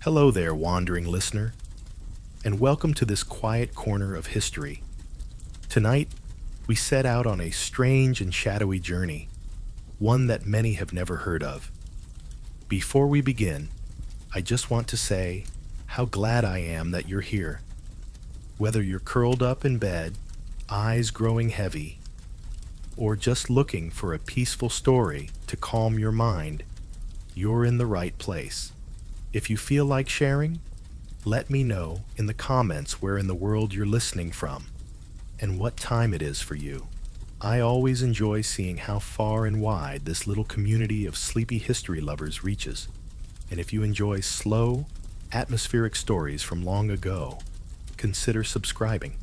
Hello there, wandering listener, and welcome to this quiet corner of history. Tonight, we set out on a strange and shadowy journey, one that many have never heard of. Before we begin, I just want to say how glad I am that you're here. Whether you're curled up in bed, eyes growing heavy, or just looking for a peaceful story to calm your mind, you're in the right place. If you feel like sharing, let me know in the comments where in the world you're listening from and what time it is for you. I always enjoy seeing how far and wide this little community of sleepy history lovers reaches. And if you enjoy slow, atmospheric stories from long ago, consider subscribing.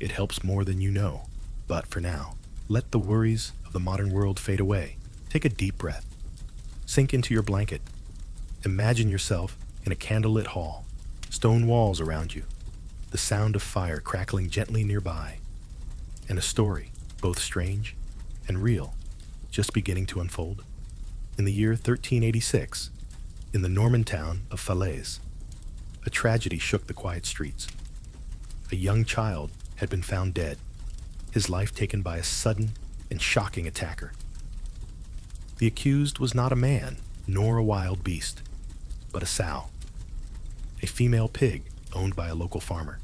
It helps more than you know. But for now, let the worries of the modern world fade away. Take a deep breath. Sink into your blanket. Imagine yourself in a candlelit hall, stone walls around you, the sound of fire crackling gently nearby, and a story, both strange and real, just beginning to unfold. In the year 1386, in the Norman town of Falaise, a tragedy shook the quiet streets. A young child had been found dead, his life taken by a sudden and shocking attacker. The accused was not a man, nor a wild beast, but a sow, a female pig owned by a local farmer.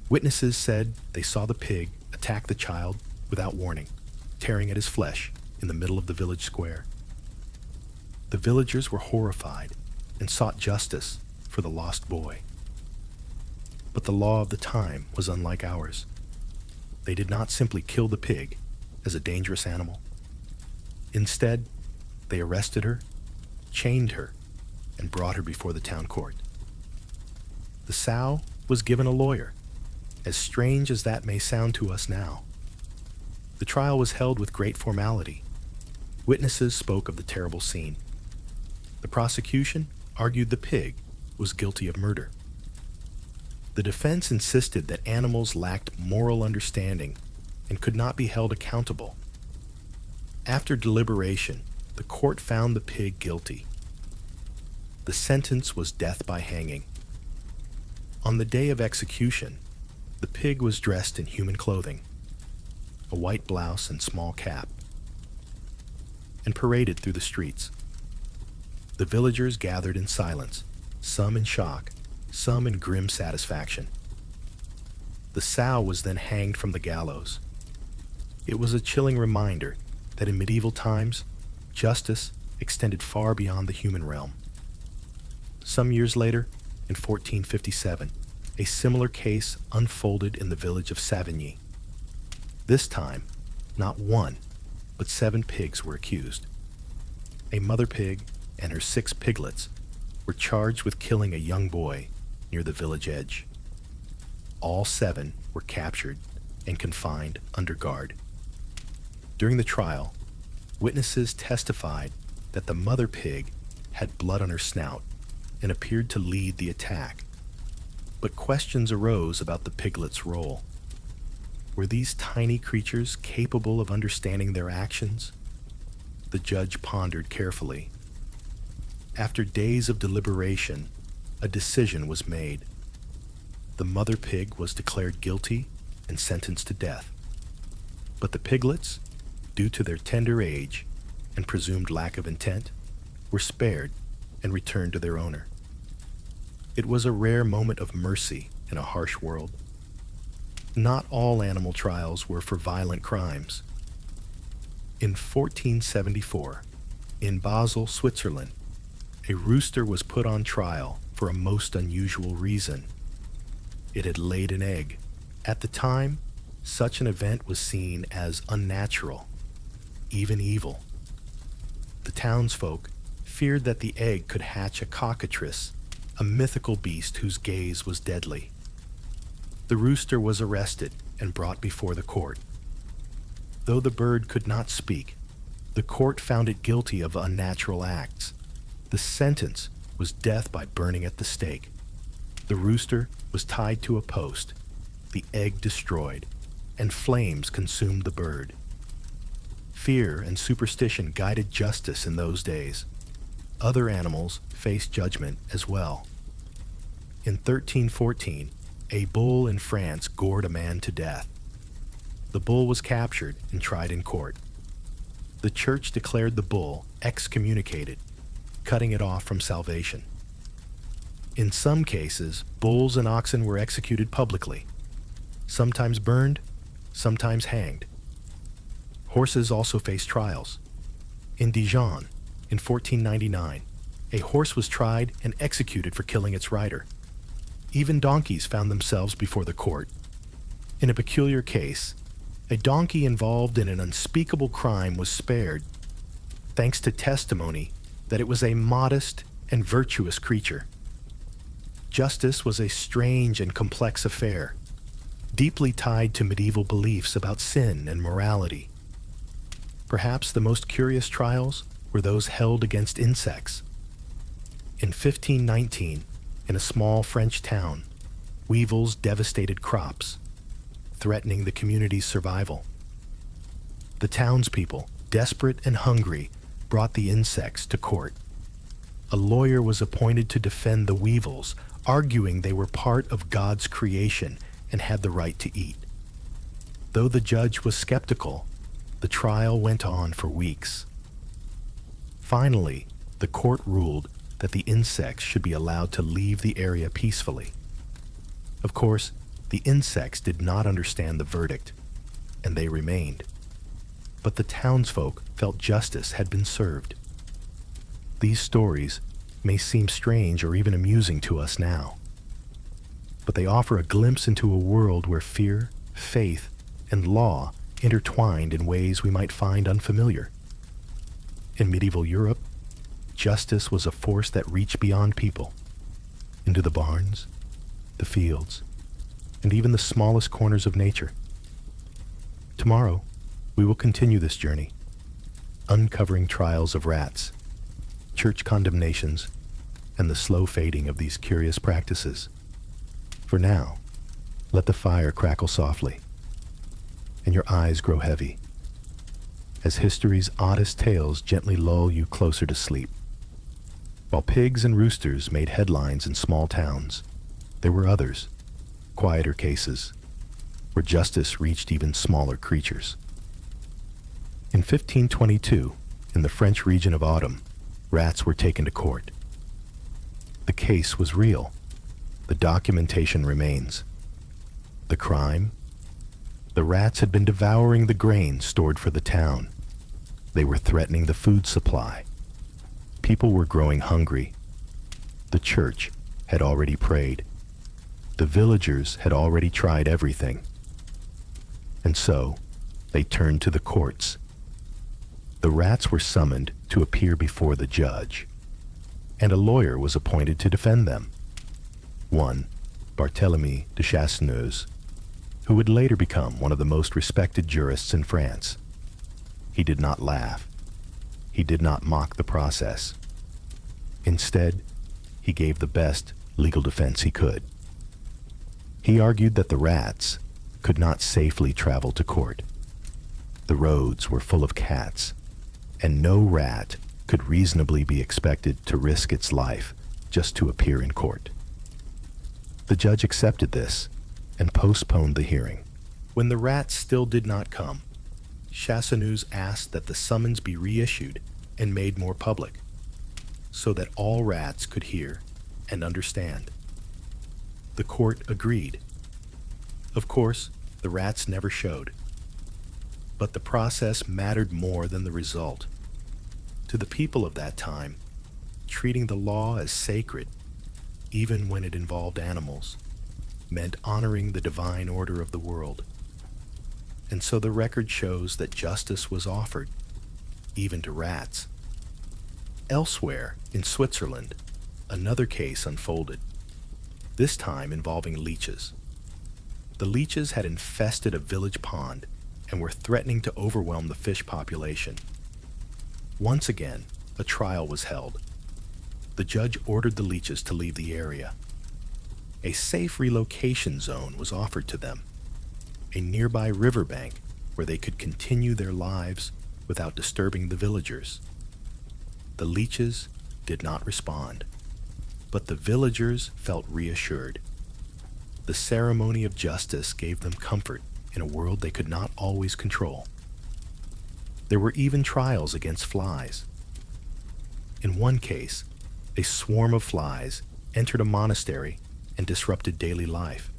Witnesses said they saw the pig attack the child without warning, tearing at his flesh in the middle of the village square. The villagers were horrified and sought justice for the lost boy. But the law of the time was unlike ours. They did not simply kill the pig as a dangerous animal. Instead, they arrested her, chained her, and brought her before the town court. The sow was given a lawyer, as strange as that may sound to us now. The trial was held with great formality. Witnesses spoke of the terrible scene. The prosecution argued the pig was guilty of murder. The defense insisted that animals lacked moral understanding and could not be held accountable. After deliberation, the court found the pig guilty. The sentence was death by hanging. On the day of execution, the pig was dressed in human clothing, a white blouse and small cap, and paraded through the streets. The villagers gathered in silence, some in shock, some in grim satisfaction. The sow was then hanged from the gallows. It was a chilling reminder that in medieval times, justice extended far beyond the human realm. Some years later, in 1457, a similar case unfolded in the village of Savigny. This time, not one, but 7 pigs were accused. A mother pig and her 6 piglets were charged with killing a young boy near the village edge. All 7 were captured and confined under guard. During the trial, witnesses testified that the mother pig had blood on her snout and appeared to lead the attack. But questions arose about the piglet's role. Were these tiny creatures capable of understanding their actions? The judge pondered carefully. After days of deliberation, a decision was made. The mother pig was declared guilty and sentenced to death. But the piglets, due to their tender age and presumed lack of intent, were spared and returned to their owner. It was a rare moment of mercy in a harsh world. Not all animal trials were for violent crimes. In 1474, in Basel, Switzerland, a rooster was put on trial for a most unusual reason. It had laid an egg. At the time, such an event was seen as unnatural, even evil. The townsfolk feared that the egg could hatch a cockatrice, a mythical beast whose gaze was deadly. The rooster was arrested and brought before the court. Though the bird could not speak, the court found it guilty of unnatural acts. The sentence was death by burning at the stake. The rooster was tied to a post, the egg destroyed, and flames consumed the bird. Fear and superstition guided justice in those days. Other animals faced judgment as well. In 1314, a bull in France gored a man to death. The bull was captured and tried in court. The church declared the bull excommunicated, cutting it off from salvation. In some cases, bulls and oxen were executed publicly, sometimes burned, sometimes hanged. Horses also faced trials. In Dijon, in 1499, a horse was tried and executed for killing its rider. Even donkeys found themselves before the court. In a peculiar case, a donkey involved in an unspeakable crime was spared, thanks to testimony that it was a modest and virtuous creature. Justice was a strange and complex affair, deeply tied to medieval beliefs about sin and morality. Perhaps the most curious trials were those held against insects. In 1519, in a small French town, weevils devastated crops, threatening the community's survival. The townspeople, desperate and hungry, brought the insects to court. A lawyer was appointed to defend the weevils, arguing they were part of God's creation and had the right to eat. Though the judge was skeptical, the trial went on for weeks. Finally, the court ruled that the insects should be allowed to leave the area peacefully. Of course, the insects did not understand the verdict, and they remained. But the townsfolk felt justice had been served. These stories may seem strange or even amusing to us now, but they offer a glimpse into a world where fear, faith, and law intertwined in ways we might find unfamiliar. In medieval Europe, justice was a force that reached beyond people, into the barns, the fields, and even the smallest corners of nature. Tomorrow, we will continue this journey, uncovering trials of rats, church condemnations, and the slow fading of these curious practices. For now, let the fire crackle softly, and your eyes grow heavy, as history's oddest tales gently lull you closer to sleep. While pigs and roosters made headlines in small towns, there were others, quieter cases, where justice reached even smaller creatures. In 1522, in the French region of Autumn, rats were taken to court. The case was real. The documentation remains. The crime? The rats had been devouring the grain stored for the town. They were threatening the food supply. People were growing hungry. The church had already prayed. The villagers had already tried everything. And so, they turned to the courts. The rats were summoned to appear before the judge, and a lawyer was appointed to defend them. One, Barthélemy de Chasseneuze, who would later become one of the most respected jurists in France. He did not laugh. He did not mock the process. Instead, he gave the best legal defense he could. He argued that the rats could not safely travel to court. The roads were full of cats, and no rat could reasonably be expected to risk its life just to appear in court. The judge accepted this and postponed the hearing. When the rats still did not come, Chasseneuze asked that the summons be reissued and made more public, so that all rats could hear and understand. The court agreed. Of course, the rats never showed. But the process mattered more than the result. To the people of that time, treating the law as sacred, even when it involved animals, meant honoring the divine order of the world. And so the record shows that justice was offered, even to rats. Elsewhere, in Switzerland, another case unfolded, this time involving leeches. The leeches had infested a village pond and were threatening to overwhelm the fish population. Once again, a trial was held. The judge ordered the leeches to leave the area. A safe relocation zone was offered to them, a nearby riverbank where they could continue their lives without disturbing the villagers. The leeches did not respond, but the villagers felt reassured. The ceremony of justice gave them comfort in a world they could not always control. There were even trials against flies. In one case, a swarm of flies entered a monastery and disrupted daily life.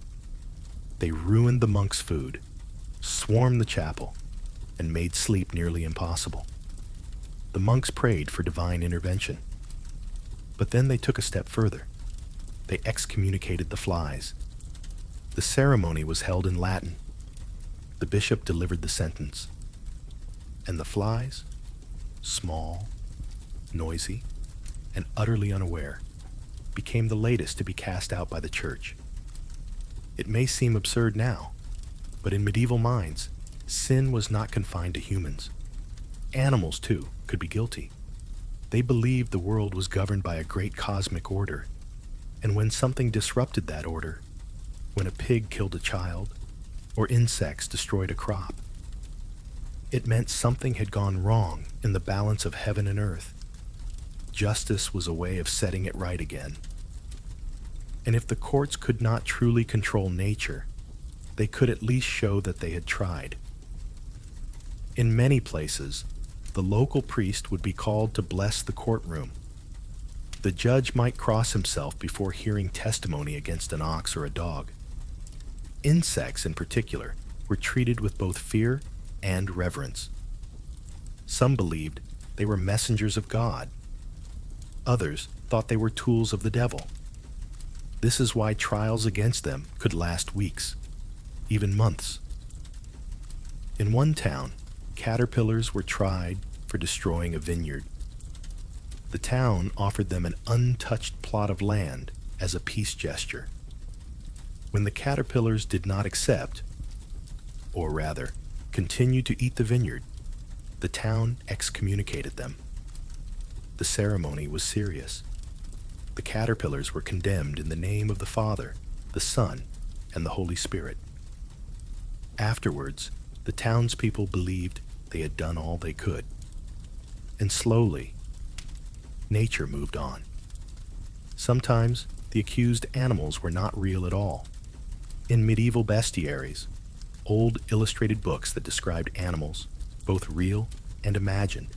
They ruined the monks' food, swarmed the chapel, and made sleep nearly impossible. The monks prayed for divine intervention. But then they took a step further. They excommunicated the flies. The ceremony was held in Latin. The bishop delivered the sentence. And the flies, small, noisy, and utterly unaware, became the latest to be cast out by the church. It may seem absurd now, but in medieval minds, sin was not confined to humans. Animals, too, could be guilty. They believed the world was governed by a great cosmic order, and when something disrupted that order, when a pig killed a child, or insects destroyed a crop, it meant something had gone wrong in the balance of heaven and earth. Justice was a way of setting it right again. And if the courts could not truly control nature, they could at least show that they had tried. In many places, the local priest would be called to bless the courtroom. The judge might cross himself before hearing testimony against an ox or a dog. Insects, in particular, were treated with both fear and reverence. Some believed they were messengers of God. Others thought they were tools of the devil. This is why trials against them could last weeks, even months. In one town, caterpillars were tried for destroying a vineyard. The town offered them an untouched plot of land as a peace gesture. When the caterpillars did not accept, or rather, continued to eat the vineyard, the town excommunicated them. The ceremony was serious. The caterpillars were condemned in the name of the Father, the Son, and the Holy Spirit. Afterwards, the townspeople believed they had done all they could. And slowly, nature moved on. Sometimes, the accused animals were not real at all. In medieval bestiaries, old illustrated books that described animals, both real and imagined,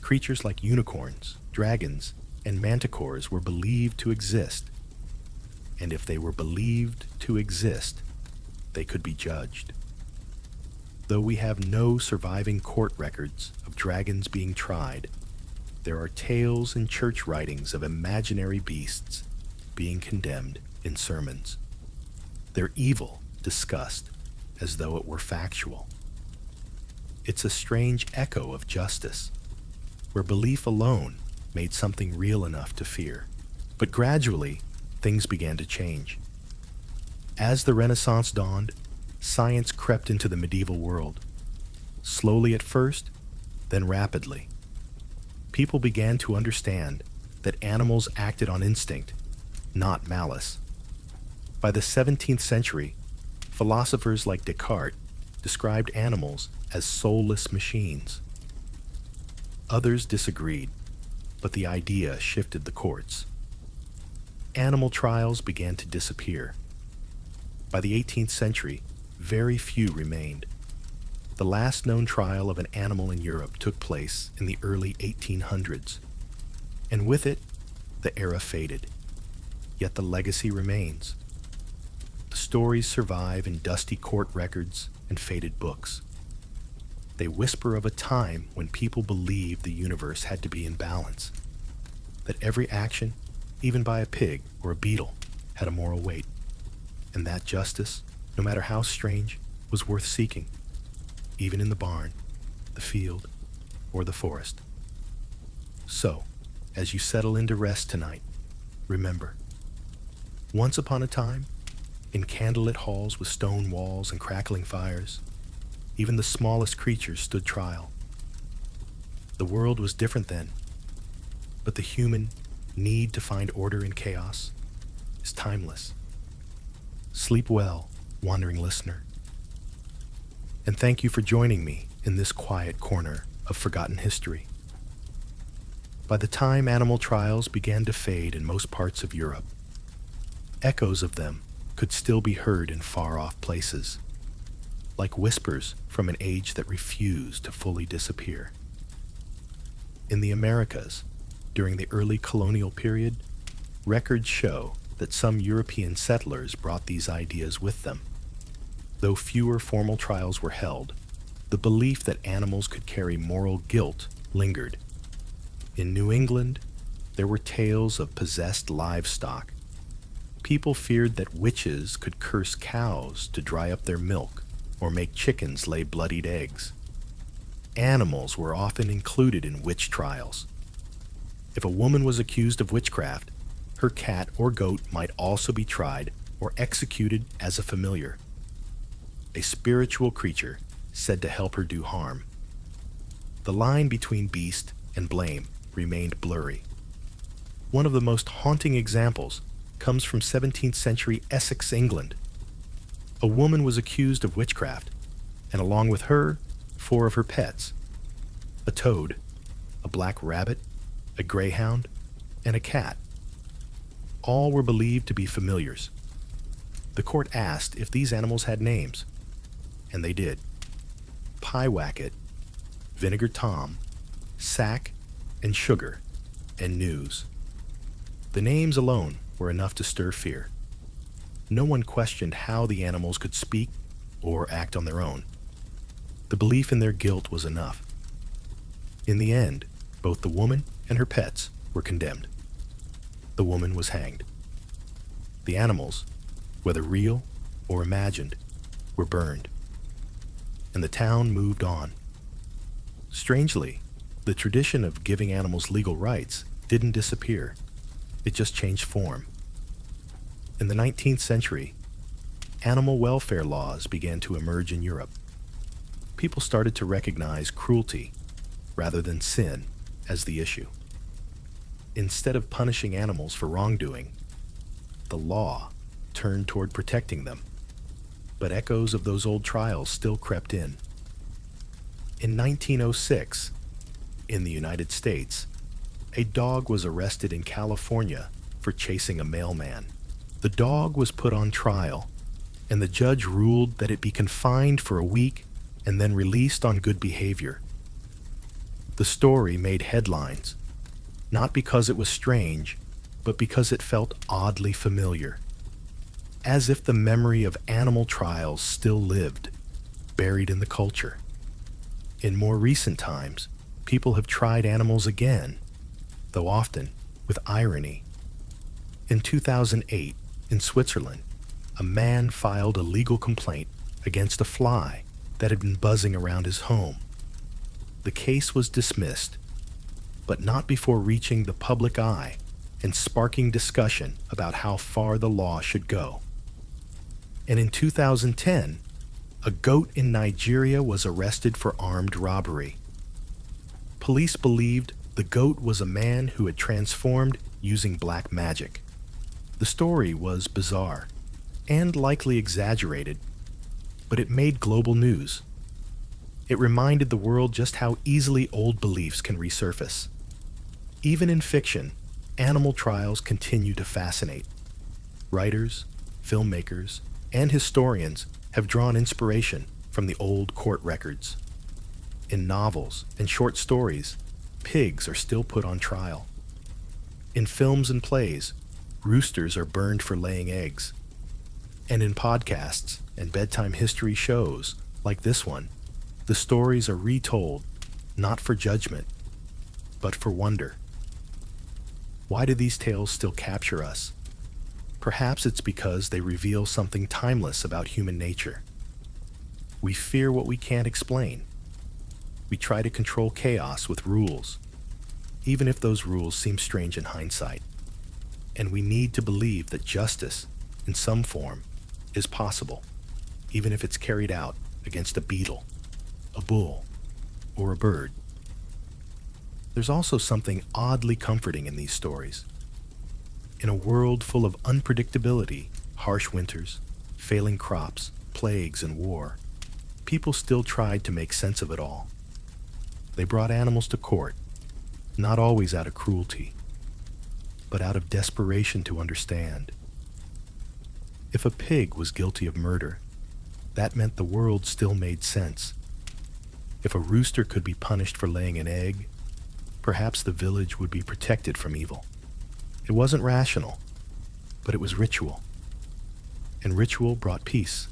creatures like unicorns, dragons, and manticores were believed to exist. And if they were believed to exist, they could be judged. Though we have no surviving court records of dragons being tried, there are tales in church writings of imaginary beasts being condemned in sermons. Their evil discussed as though it were factual. It's a strange echo of justice, where belief alone made something real enough to fear. But gradually, things began to change. As the Renaissance dawned, science crept into the medieval world. Slowly at first, then rapidly. People began to understand that animals acted on instinct, not malice. By the 17th century, philosophers like Descartes described animals as soulless machines. Others disagreed, but the idea shifted the courts. Animal trials began to disappear. By the 18th century, very few remained. The last known trial of an animal in Europe took place in the early 1800s, and with it, the era faded. Yet the legacy remains. The stories survive in dusty court records and faded books. They whisper of a time when people believed the universe had to be in balance, that every action, even by a pig or a beetle, had a moral weight, and that justice, no matter how strange, was worth seeking, even in the barn, the field, or the forest. So, as you settle into rest tonight, remember, once upon a time, in candlelit halls with stone walls and crackling fires, even the smallest creatures stood trial. The world was different then, but the human need to find order in chaos is timeless. Sleep well, wandering listener. And thank you for joining me in this quiet corner of forgotten history. By the time animal trials began to fade in most parts of Europe, echoes of them could still be heard in far-off places, like whispers from an age that refused to fully disappear. In the Americas, during the early colonial period, records show that some European settlers brought these ideas with them. Though fewer formal trials were held, the belief that animals could carry moral guilt lingered. In New England, there were tales of possessed livestock. People feared that witches could curse cows to dry up their milk or make chickens lay bloodied eggs. Animals were often included in witch trials. If a woman was accused of witchcraft, her cat or goat might also be tried or executed as a familiar, a spiritual creature said to help her do harm. The line between beast and blame remained blurry. One of the most haunting examples comes from 17th century Essex, England. A woman was accused of witchcraft, and along with her, 4 of her pets: a toad, a black rabbit, a greyhound, and a cat. All were believed to be familiars. The court asked if these animals had names, and they did: Pyewacket, Vinegar Tom, Sack, and Sugar, and News. The names alone were enough to stir fear. No one questioned how the animals could speak or act on their own. The belief in their guilt was enough. In the end, both the woman and her pets were condemned. The woman was hanged. The animals, whether real or imagined, were burned. And the town moved on. Strangely, the tradition of giving animals legal rights didn't disappear. It just changed form. In the 19th century, animal welfare laws began to emerge in Europe. People started to recognize cruelty, rather than sin, as the issue. Instead of punishing animals for wrongdoing, the law turned toward protecting them. But echoes of those old trials still crept in. In 1906, in the United States, a dog was arrested in California for chasing a mailman. The dog was put on trial, and the judge ruled that it be confined for a week and then released on good behavior. The story made headlines, not because it was strange, but because it felt oddly familiar, as if the memory of animal trials still lived, buried in the culture. In more recent times, people have tried animals again, though often with irony. In 2008, in Switzerland, a man filed a legal complaint against a fly that had been buzzing around his home. The case was dismissed, but not before reaching the public eye and sparking discussion about how far the law should go. And in 2010, a goat in Nigeria was arrested for armed robbery. Police believed the goat was a man who had transformed using black magic. The story was bizarre and likely exaggerated, but it made global news. It reminded the world just how easily old beliefs can resurface. Even in fiction, animal trials continue to fascinate. Writers, filmmakers, and historians have drawn inspiration from the old court records. In novels and short stories, pigs are still put on trial. In films and plays, roosters are burned for laying eggs. And in podcasts and bedtime history shows, like this one, the stories are retold, not for judgment, but for wonder. Why do these tales still capture us? Perhaps it's because they reveal something timeless about human nature. We fear what we can't explain. We try to control chaos with rules, even if those rules seem strange in hindsight. And we need to believe that justice, in some form, is possible, even if it's carried out against a beetle, a bull, or a bird. There's also something oddly comforting in these stories. In a world full of unpredictability, harsh winters, failing crops, plagues, and war, people still tried to make sense of it all. They brought animals to court, not always out of cruelty, but out of desperation to understand. If a pig was guilty of murder, that meant the world still made sense. If a rooster could be punished for laying an egg, perhaps the village would be protected from evil. It wasn't rational, but it was ritual. And ritual brought peace.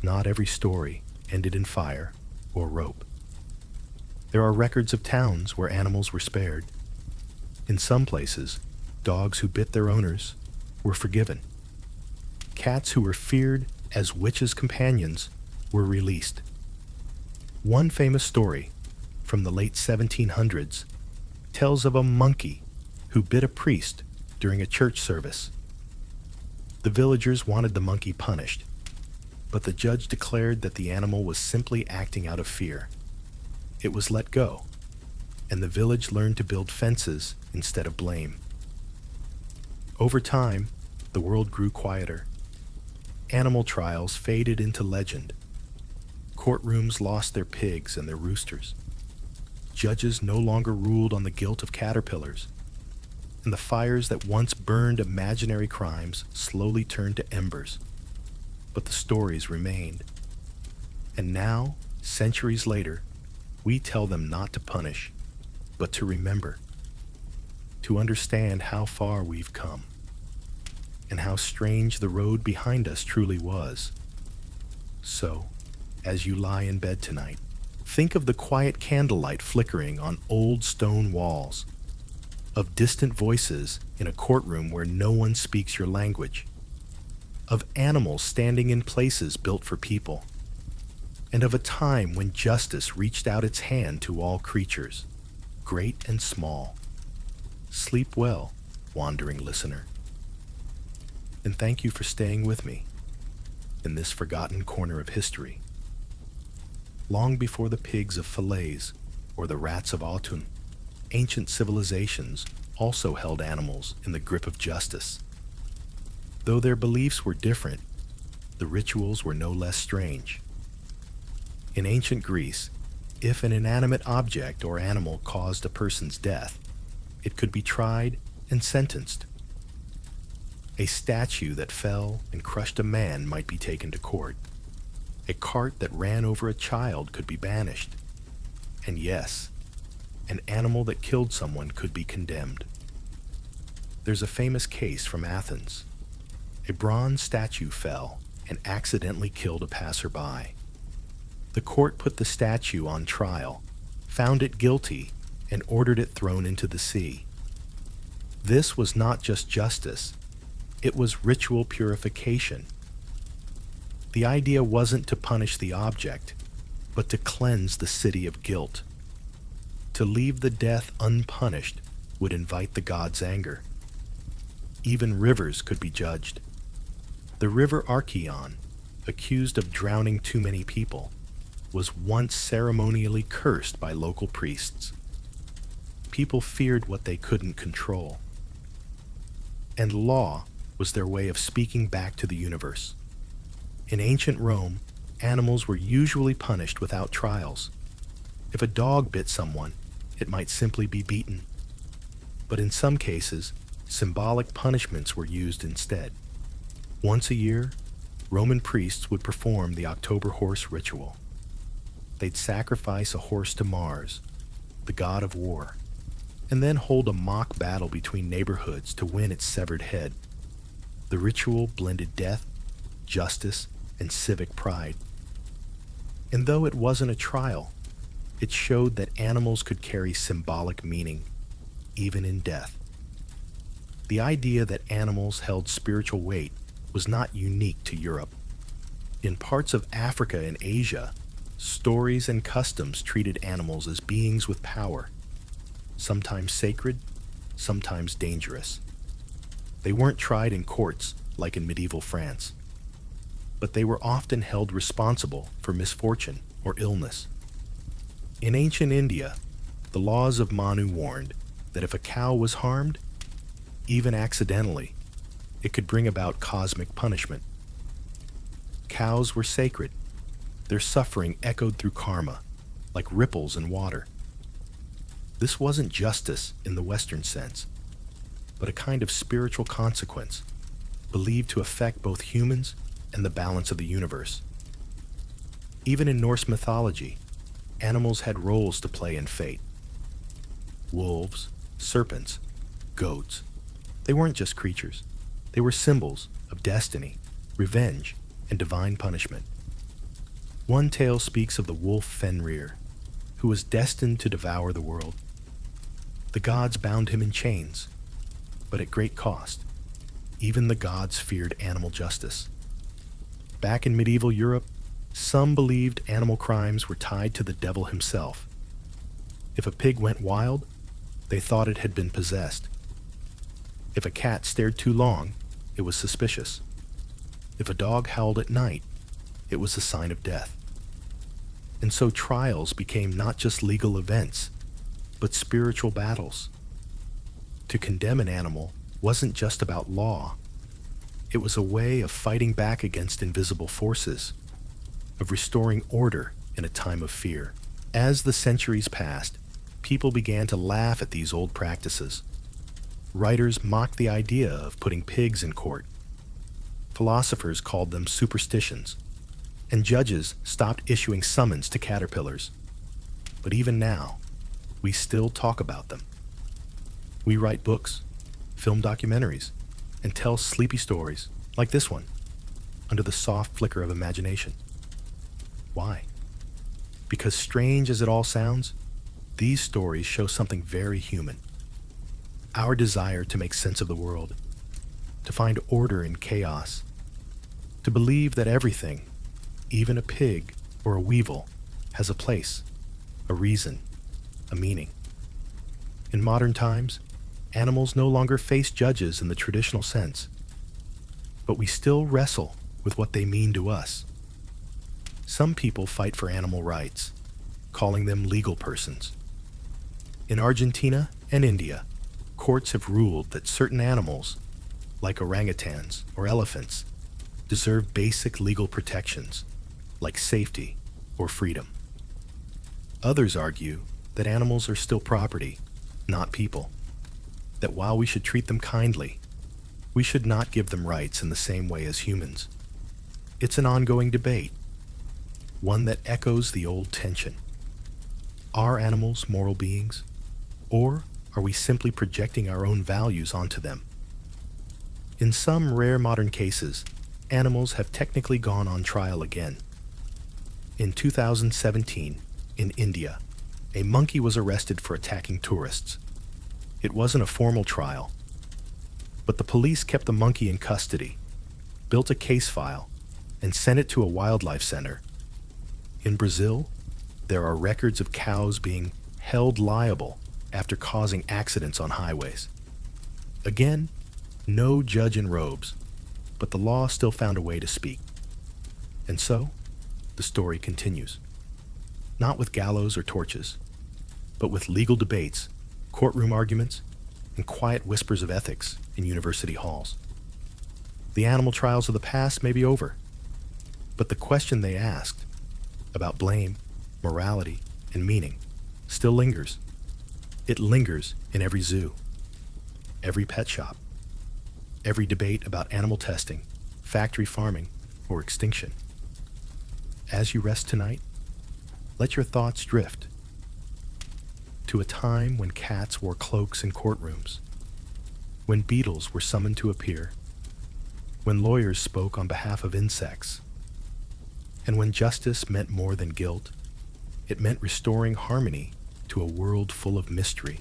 Not every story ended in fire or rope. There are records of towns where animals were spared. In some places, dogs who bit their owners were forgiven. Cats who were feared as witches' companions were released. One famous story from the late 1700s tells of a monkey who bit a priest during a church service. The villagers wanted the monkey punished, but the judge declared that the animal was simply acting out of fear. It was let go, and the village learned to build fences instead of blame. Over time, the world grew quieter. Animal trials faded into legend. Courtrooms lost their pigs and their roosters. Judges no longer ruled on the guilt of caterpillars, and the fires that once burned imaginary crimes slowly turned to embers. But the stories remained. And now, centuries later, we tell them not to punish, but to remember, to understand how far we've come, and how strange the road behind us truly was. So, as you lie in bed tonight, think of the quiet candlelight flickering on old stone walls, of distant voices in a courtroom where no one speaks your language, of animals standing in places built for people, and of a time when justice reached out its hand to all creatures, great and small. Sleep well, wandering listener. And thank you for staying with me in this forgotten corner of history. Long before the pigs of Falaise or the rats of Autun, ancient civilizations also held animals in the grip of justice. Though their beliefs were different, the rituals were no less strange. In ancient Greece, if an inanimate object or animal caused a person's death, it could be tried and sentenced. A statue that fell and crushed a man might be taken to court. A cart that ran over a child could be banished. And yes, an animal that killed someone could be condemned. There's a famous case from Athens. A bronze statue fell and accidentally killed a passerby. The court put the statue on trial, found it guilty, and ordered it thrown into the sea. This was not just justice, it was ritual purification. The idea wasn't to punish the object, but to cleanse the city of guilt. To leave the death unpunished would invite the gods' anger. Even rivers could be judged. The river Archeon, accused of drowning too many people, was once ceremonially cursed by local priests. People feared what they couldn't control. And law was their way of speaking back to the universe. In ancient Rome, animals were usually punished without trials. If a dog bit someone, it might simply be beaten. But in some cases, symbolic punishments were used instead. Once a year, Roman priests would perform the October horse ritual. They'd sacrifice a horse to Mars, the god of war, and then hold a mock battle between neighborhoods to win its severed head. The ritual blended death, justice, and civic pride. And though it wasn't a trial, it showed that animals could carry symbolic meaning, even in death. The idea that animals held spiritual weight was not unique to Europe. In parts of Africa and Asia, stories and customs treated animals as beings with power, sometimes sacred, sometimes dangerous. They weren't tried in courts like in medieval France, but they were often held responsible for misfortune or illness. In ancient India, the laws of Manu warned that if a cow was harmed, even accidentally, it could bring about cosmic punishment. Cows were sacred. Their suffering echoed through karma, like ripples in water. This wasn't justice in the Western sense, but a kind of spiritual consequence believed to affect both humans and the balance of the universe. Even in Norse mythology, animals had roles to play in fate. Wolves, serpents, goats. They weren't just creatures. They were symbols of destiny, revenge, and divine punishment. One tale speaks of the wolf Fenrir, who was destined to devour the world. The gods bound him in chains, but at great cost. Even the gods feared animal justice. Back in medieval Europe, some believed animal crimes were tied to the devil himself. If a pig went wild, they thought it had been possessed. If a cat stared too long, it was suspicious. If a dog howled at night, it was a sign of death. And so trials became not just legal events, but spiritual battles. To condemn an animal wasn't just about law. It was a way of fighting back against invisible forces, of restoring order in a time of fear. As the centuries passed, people began to laugh at these old practices. Writers mocked the idea of putting pigs in court. Philosophers called them superstitions, and judges stopped issuing summons to caterpillars. But even now, we still talk about them. We write books, film documentaries, and tell sleepy stories like this one, under the soft flicker of imagination. Why? Because strange as it all sounds, these stories show something very human. Our desire to make sense of the world, to find order in chaos, to believe that everything, even a pig or a weevil, has a place, a reason, a meaning. In modern times, animals no longer face judges in the traditional sense, but we still wrestle with what they mean to us. Some people fight for animal rights, calling them legal persons. In Argentina and India, courts have ruled that certain animals, like orangutans or elephants, deserve basic legal protections, like safety or freedom. Others argue that animals are still property, not people, that while we should treat them kindly, we should not give them rights in the same way as humans. It's an ongoing debate, one that echoes the old tension. Are animals moral beings, or are we simply projecting our own values onto them? In some rare modern cases, animals have technically gone on trial again. In 2017, in India, a monkey was arrested for attacking tourists. It wasn't a formal trial, but the police kept the monkey in custody, built a case file, and sent it to a wildlife center. In Brazil, there are records of cows being held liable after causing accidents on highways. Again, no judge in robes, but the law still found a way to speak. And so, the story continues. Not with gallows or torches, but with legal debates, courtroom arguments, and quiet whispers of ethics in university halls. The animal trials of the past may be over, but the question they asked about blame, morality, and meaning still lingers. It lingers in every zoo, every pet shop, every debate about animal testing, factory farming, or extinction. As you rest tonight, let your thoughts drift to a time when cats wore cloaks in courtrooms, when beetles were summoned to appear, when lawyers spoke on behalf of insects, and when justice meant more than guilt. It meant restoring harmony to a world full of mystery.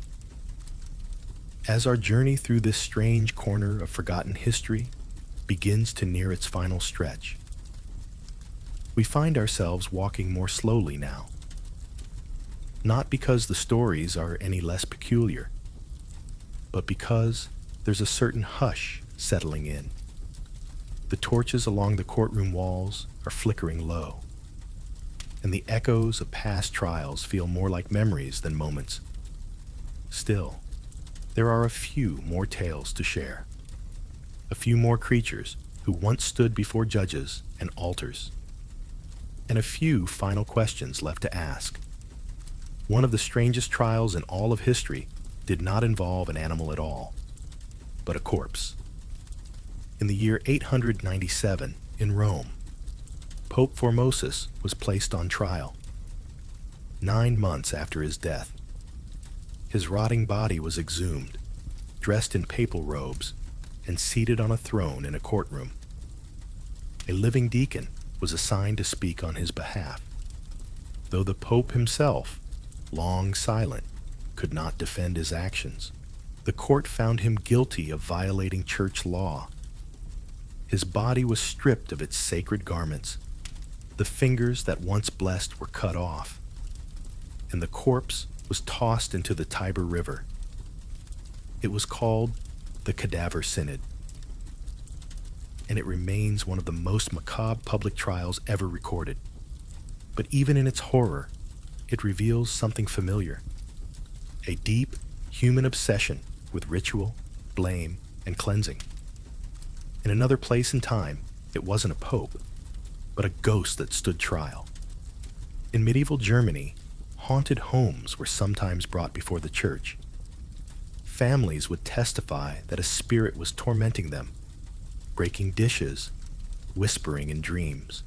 As our journey through this strange corner of forgotten history begins to near its final stretch, we find ourselves walking more slowly now. Not because the stories are any less peculiar, but because there's a certain hush settling in. The torches along the courtroom walls are flickering low, and the echoes of past trials feel more like memories than moments. Still, there are a few more tales to share, a few more creatures who once stood before judges and altars, and a few final questions left to ask. One of the strangest trials in all of history did not involve an animal at all, but a corpse. In the year 897 in Rome, Pope Formosus was placed on trial. 9 months after his death, his rotting body was exhumed, dressed in papal robes, and seated on a throne in a courtroom. A living deacon was assigned to speak on his behalf, though the Pope himself, long silent, could not defend his actions. The court found him guilty of violating church law. His body was stripped of its sacred garments. The fingers that once blessed were cut off, and the corpse was tossed into the Tiber River. It was called the Cadaver Synod, and it remains one of the most macabre public trials ever recorded. But even in its horror, it reveals something familiar: a deep human obsession with ritual, blame, and cleansing. In another place and time, it wasn't a pope, but a ghost that stood trial. In medieval Germany, haunted homes were sometimes brought before the church. Families would testify that a spirit was tormenting them, breaking dishes, whispering in dreams,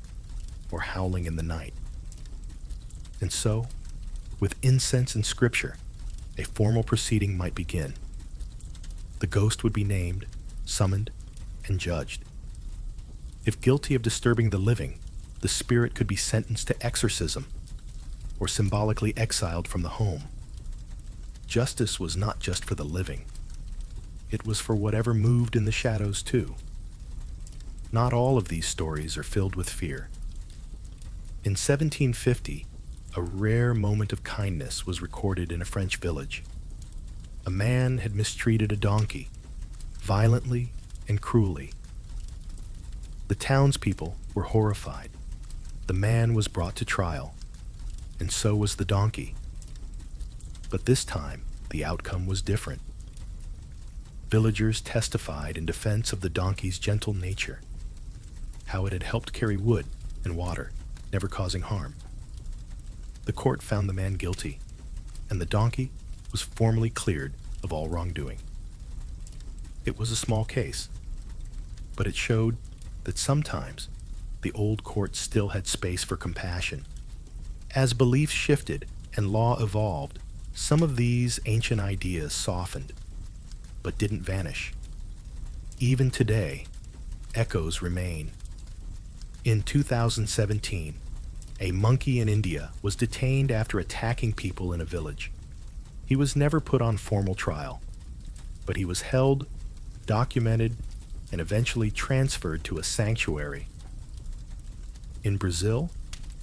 or howling in the night. And so, with incense and scripture, a formal proceeding might begin. The ghost would be named, summoned, and judged. If guilty of disturbing the living, the spirit could be sentenced to exorcism or symbolically exiled from the home. Justice was not just for the living. It was for whatever moved in the shadows too. Not all of these stories are filled with fear. In 1750, a rare moment of kindness was recorded in a French village. A man had mistreated a donkey, violently and cruelly. The townspeople were horrified. The man was brought to trial, and so was the donkey. But this time, the outcome was different. Villagers testified in defense of the donkey's gentle nature, how it had helped carry wood and water, never causing harm. The court found the man guilty, and the donkey was formally cleared of all wrongdoing. It was a small case, but it showed that sometimes the old court still had space for compassion. As beliefs shifted and law evolved, some of these ancient ideas softened, but didn't vanish. Even today, echoes remain. In 2017, a monkey in India was detained after attacking people in a village. He was never put on formal trial, but he was held, documented, and eventually transferred to a sanctuary. In Brazil,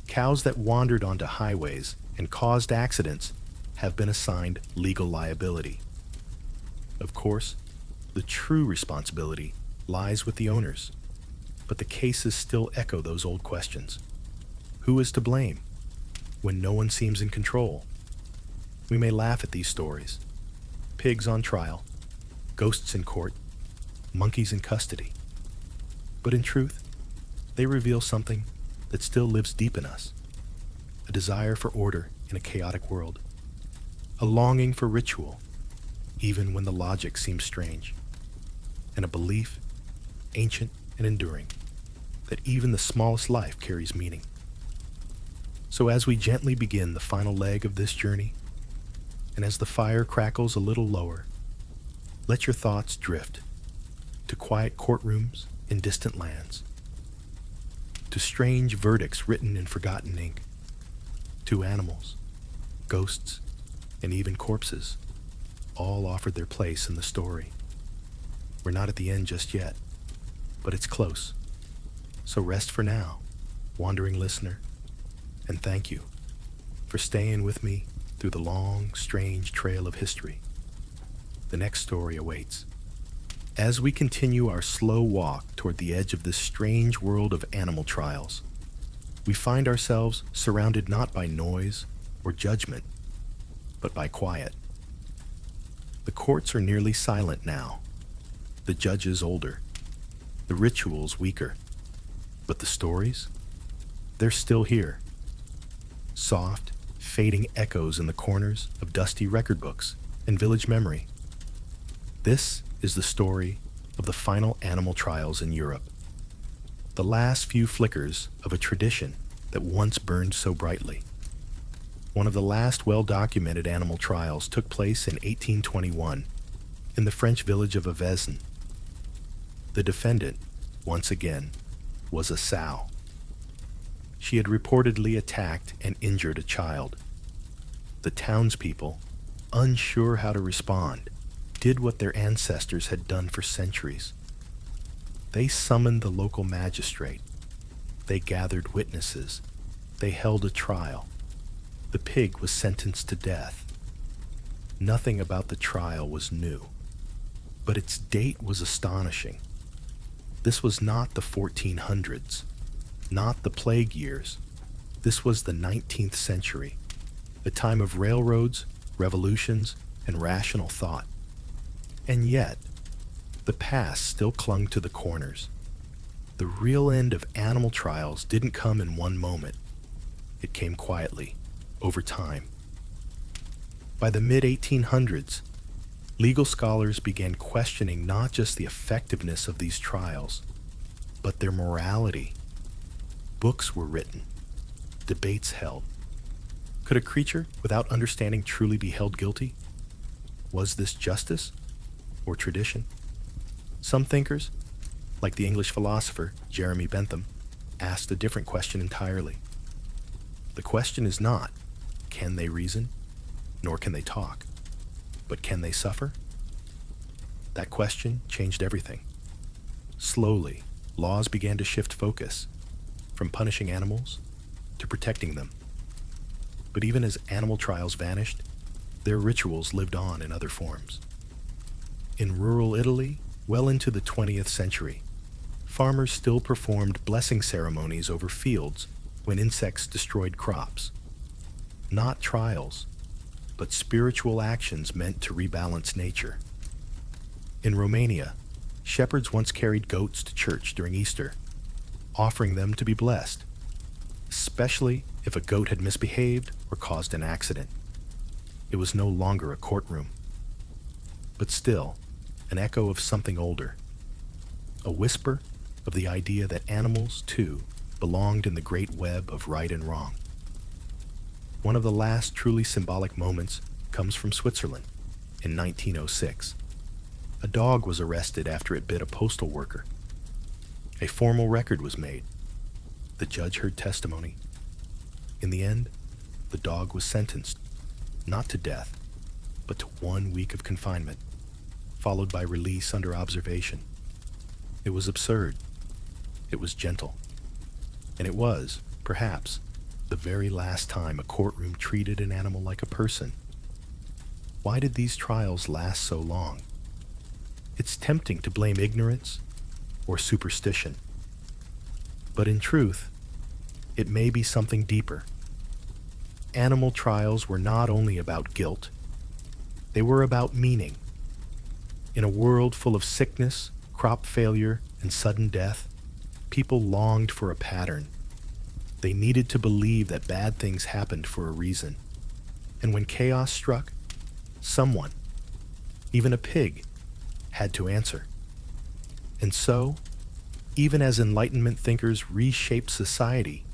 cows that wandered onto highways and caused accidents have been assigned legal liability. Of course, the true responsibility lies with the owners, but the cases still echo those old questions. Who is to blame when no one seems in control? We may laugh at these stories: pigs on trial, ghosts in court, monkeys in custody. But in truth, they reveal something that still lives deep in us: a desire for order in a chaotic world, a longing for ritual, even when the logic seems strange, and a belief, ancient and enduring, that even the smallest life carries meaning. So as we gently begin the final leg of this journey, and as the fire crackles a little lower, let your thoughts drift to quiet courtrooms in distant lands, to strange verdicts written in forgotten ink, to animals, ghosts, and even corpses, all offered their place in the story. We're not at the end just yet, but it's close. So rest for now, wandering listener, and thank you for staying with me through the long, strange trail of history. The next story awaits. As we continue our slow walk toward the edge of this strange world of animal trials, we find ourselves surrounded not by noise or judgment, but by quiet. The courts are nearly silent now, the judges older, the rituals weaker, but the stories, they're still here. Soft, fading echoes in the corners of dusty record books and village memory. This is the story of the final animal trials in Europe, the last few flickers of a tradition that once burned so brightly. One of the last well-documented animal trials took place in 1821 in the French village of Avezin. The defendant, once again, was a sow. She had reportedly attacked and injured a child. The townspeople, unsure how to respond, did what their ancestors had done for centuries. They summoned the local magistrate. They gathered witnesses. They held a trial. The pig was sentenced to death. Nothing about the trial was new, but its date was astonishing. This was not the 1400s, not the plague years. This was the 19th century, a time of railroads, revolutions, and rational thought. And yet, the past still clung to the corners. The real end of animal trials didn't come in one moment. It came quietly, over time. By the mid-1800s, legal scholars began questioning not just the effectiveness of these trials, but their morality. Books were written, debates held. Could a creature without understanding truly be held guilty? Was this justice or tradition? Some thinkers, like the English philosopher Jeremy Bentham, asked a different question entirely. The question is not, can they reason, nor can they talk, but can they suffer? That question changed everything. Slowly, laws began to shift focus, from punishing animals to protecting them. But even as animal trials vanished, their rituals lived on in other forms. In rural Italy, well into the 20th century, farmers still performed blessing ceremonies over fields when insects destroyed crops. Not trials, but spiritual actions meant to rebalance nature. In Romania, shepherds once carried goats to church during Easter, offering them to be blessed, especially if a goat had misbehaved or caused an accident. It was no longer a courtroom, but still an echo of something older, a whisper of the idea that animals, too, belonged in the great web of right and wrong. One of the last truly symbolic moments comes from Switzerland in 1906. A dog was arrested after it bit a postal worker. A formal record was made. The judge heard testimony. In the end, the dog was sentenced, not to death, but to 1 week of confinement, followed by release under observation. It was absurd. It was gentle. And it was, perhaps, the very last time a courtroom treated an animal like a person. Why did these trials last so long? It's tempting to blame ignorance or superstition. But in truth, it may be something deeper. Animal trials were not only about guilt, they were about meaning. In a world full of sickness, crop failure, and sudden death, people longed for a pattern. They needed to believe that bad things happened for a reason. And when chaos struck, someone, even a pig, had to answer. And so, even as Enlightenment thinkers reshaped society,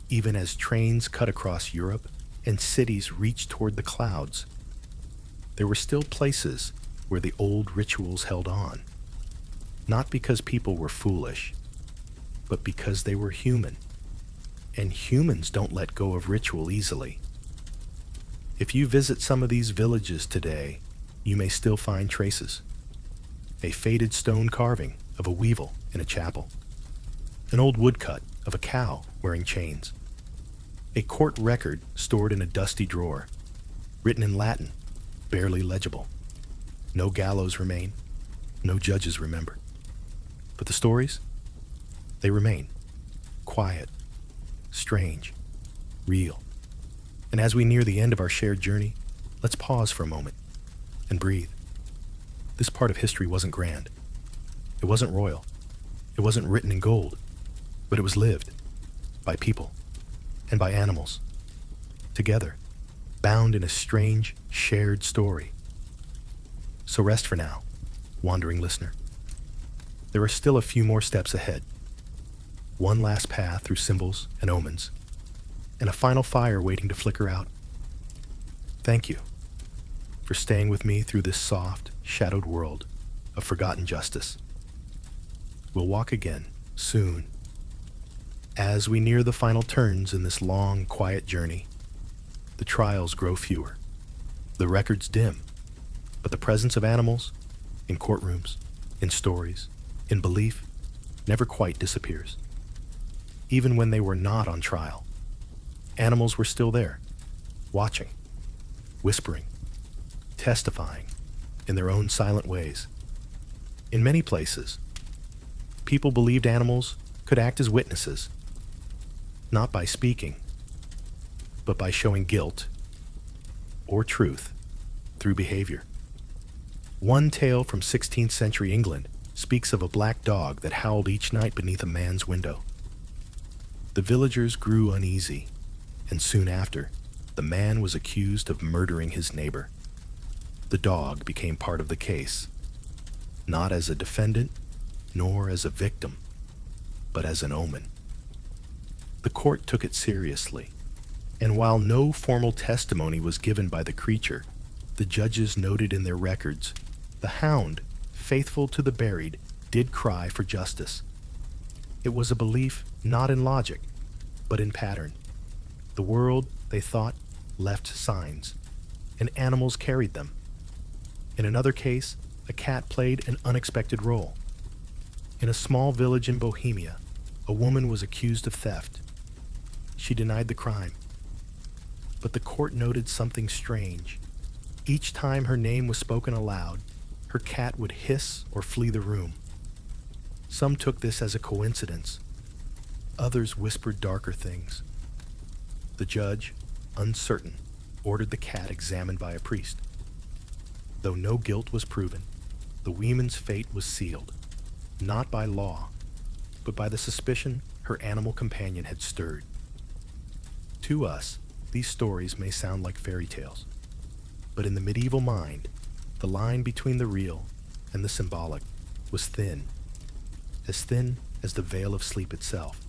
even as trains cut across Europe and cities reached toward the clouds, there were still places where the old rituals held on. Not because people were foolish, but because they were human. And humans don't let go of ritual easily. If you visit some of these villages today, you may still find traces. A faded stone carving of a weevil in a chapel. An old woodcut of a cow wearing chains. A court record stored in a dusty drawer, written in Latin, barely legible. No gallows remain, no judges remember. But the stories, they remain, quiet, strange, real. And as we near the end of our shared journey, let's pause for a moment and breathe. This part of history wasn't grand. It wasn't royal. It wasn't written in gold, but it was lived by people and by animals. together, bound in a strange, shared story. So rest for now, wandering listener. There are still a few more steps ahead. One last path through symbols and omens, and a final fire waiting to flicker out. Thank you for staying with me through this soft, shadowed world of forgotten justice. We'll walk again soon. As we near the final turns in this long, quiet journey, the trials grow fewer, the records dim, but the presence of animals in courtrooms, in stories, in belief, never quite disappears. Even when they were not on trial, animals were still there, watching, whispering, testifying in their own silent ways. In many places, people believed animals could act as witnesses, not by speaking, but by showing guilt or truth through behavior. One tale from 16th century England speaks of a black dog that howled each night beneath a man's window. The villagers grew uneasy, and soon after, the man was accused of murdering his neighbor. The dog became part of the case, not as a defendant, nor as a victim, but as an omen. The court took it seriously, and while no formal testimony was given by the creature, the judges noted in their records, the hound, faithful to the buried, did cry for justice. It was a belief not in logic, but in pattern. The world, they thought, left signs, and animals carried them. In another case, a cat played an unexpected role. In a small village in Bohemia, a woman was accused of theft. She denied the crime, but the court noted something strange. Each time her name was spoken aloud, her cat would hiss or flee the room. Some took this as a coincidence. Others whispered darker things. The judge, uncertain, ordered the cat examined by a priest. Though no guilt was proven, the woman's fate was sealed, not by law, but by the suspicion her animal companion had stirred. To us, these stories may sound like fairy tales, but in the medieval mind, the line between the real and the symbolic was thin as the veil of sleep itself.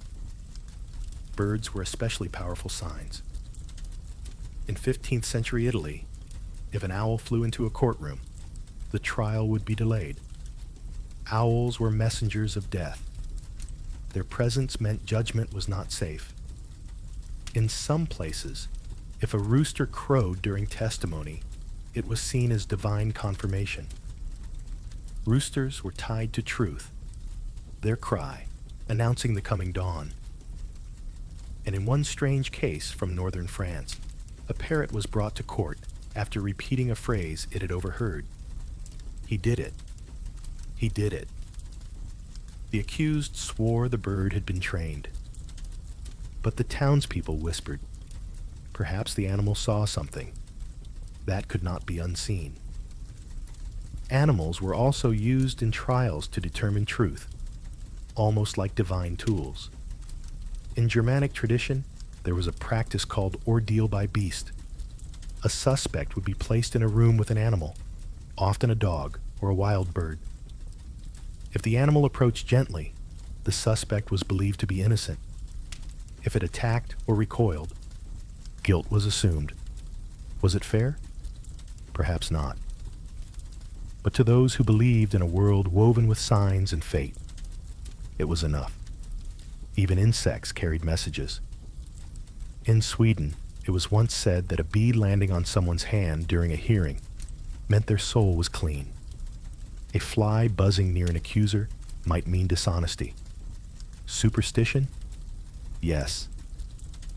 Birds were especially powerful signs. In 15th century Italy, if an owl flew into a courtroom, the trial would be delayed. Owls were messengers of death. Their presence meant judgment was not safe. In some places, if a rooster crowed during testimony, it was seen as divine confirmation. Roosters were tied to truth, their cry announcing the coming dawn. And in one strange case from northern France, a parrot was brought to court after repeating a phrase it had overheard. He did it. He did it. The accused swore the bird had been trained. But the townspeople whispered, perhaps the animal saw something. That could not be unseen. Animals were also used in trials to determine truth, almost like divine tools. In Germanic tradition, there was a practice called ordeal by beast. A suspect would be placed in a room with an animal, often a dog or a wild bird. If the animal approached gently, the suspect was believed to be innocent. If it attacked or recoiled, guilt was assumed. Was it fair? Perhaps not. But to those who believed in a world woven with signs and fate, it was enough. Even insects carried messages. In Sweden, it was once said that a bee landing on someone's hand during a hearing meant their soul was clean. A fly buzzing near an accuser might mean dishonesty. Superstition? Yes,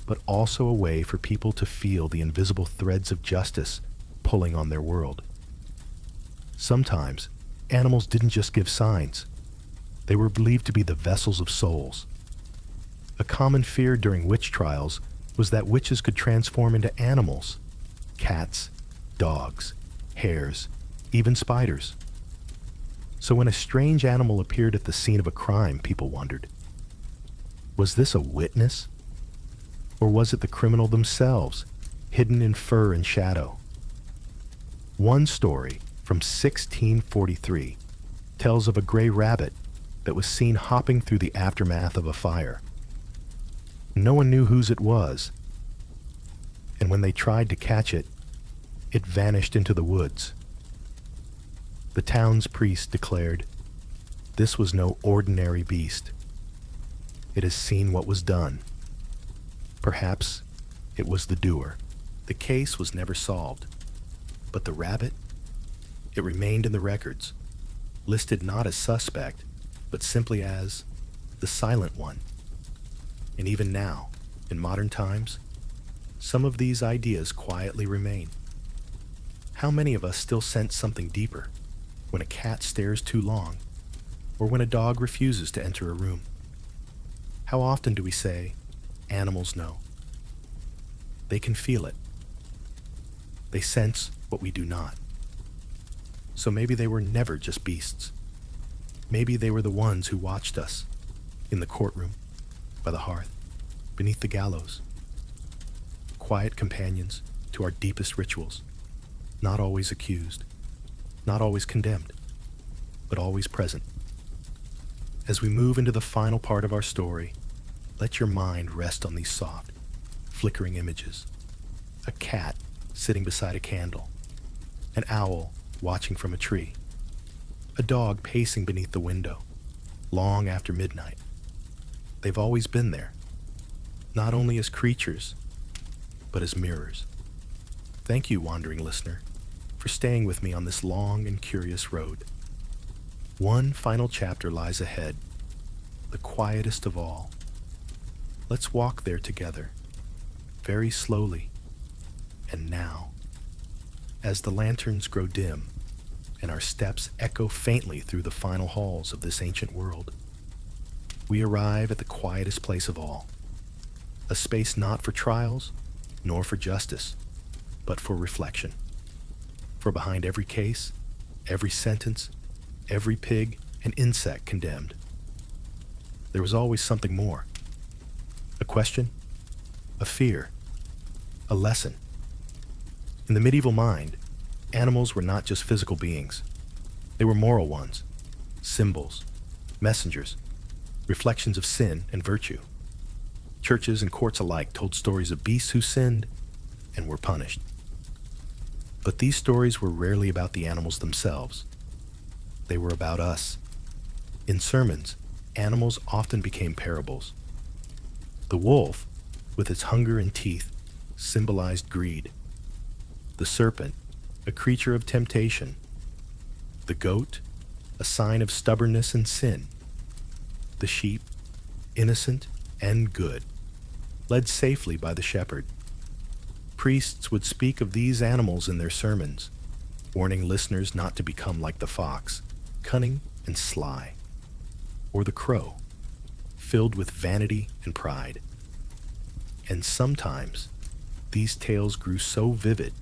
but also a way for people to feel the invisible threads of justice pulling on their world. Sometimes, animals didn't just give signs. They were believed to be the vessels of souls. A common fear during witch trials was that witches could transform into animals: cats, dogs, hares, even spiders. So when a strange animal appeared at the scene of a crime, people wondered, was this a witness? Or was it the criminal themselves hidden in fur and shadow. One story from 1643 tells of a gray rabbit that was seen hopping through the aftermath of a fire. No one knew whose it was, and when they tried to catch it, it vanished into the woods. The town's priest declared, "This was no ordinary beast. It has seen what was done." Perhaps it was the doer. The case was never solved, but the rabbit, it remained in the records, listed not as suspect, but simply as the silent one. And even now, in modern times, some of these ideas quietly remain. How many of us still sense something deeper when a cat stares too long, or when a dog refuses to enter a room? How often do we say, "Animals know"? They can feel it. They sense what we do not. So maybe they were never just beasts. Maybe they were the ones who watched us in the courtroom, by the hearth, beneath the gallows. Quiet companions to our deepest rituals, not always accused, not always condemned, but always present. As we move into the final part of our story, let your mind rest on these soft, flickering images. A cat sitting beside a candle, an owl watching from a tree, a dog pacing beneath the window, long after midnight. They've always been there, not only as creatures, but as mirrors. Thank you, wandering listener, for staying with me on this long and curious road. One final chapter lies ahead, the quietest of all. Let's walk there together, very slowly, and now. As the lanterns grow dim, and our steps echo faintly through the final halls of this ancient world, we arrive at the quietest place of all, a space not for trials, nor for justice, but for reflection. For behind every case, every sentence, every pig and insect condemned, there was always something more. A question, a fear, a lesson. In the medieval mind, animals were not just physical beings. They were moral ones, symbols, messengers, reflections of sin and virtue. Churches and courts alike told stories of beasts who sinned and were punished. But these stories were rarely about the animals themselves. They were about us. In sermons, animals often became parables. The wolf, with its hunger and teeth, symbolized greed. The serpent, a creature of temptation. The goat, a sign of stubbornness and sin. The sheep, innocent and good, led safely by the shepherd. Priests would speak of these animals in their sermons, warning listeners not to become like the fox, cunning and sly, or the crow, filled with vanity and pride. And sometimes, these tales grew so vivid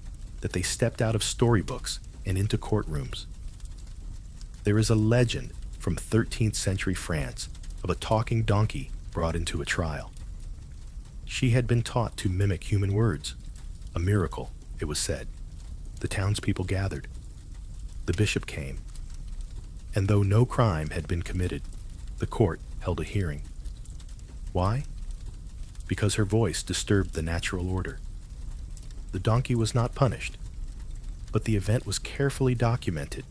that they stepped out of storybooks and into courtrooms. There is a legend from 13th century France of a talking donkey brought into a trial. She had been taught to mimic human words, a miracle, it was said. The townspeople gathered. The bishop came. And though no crime had been committed, the court held a hearing. Why? Because her voice disturbed the natural order. The donkey was not punished, but the event was carefully documented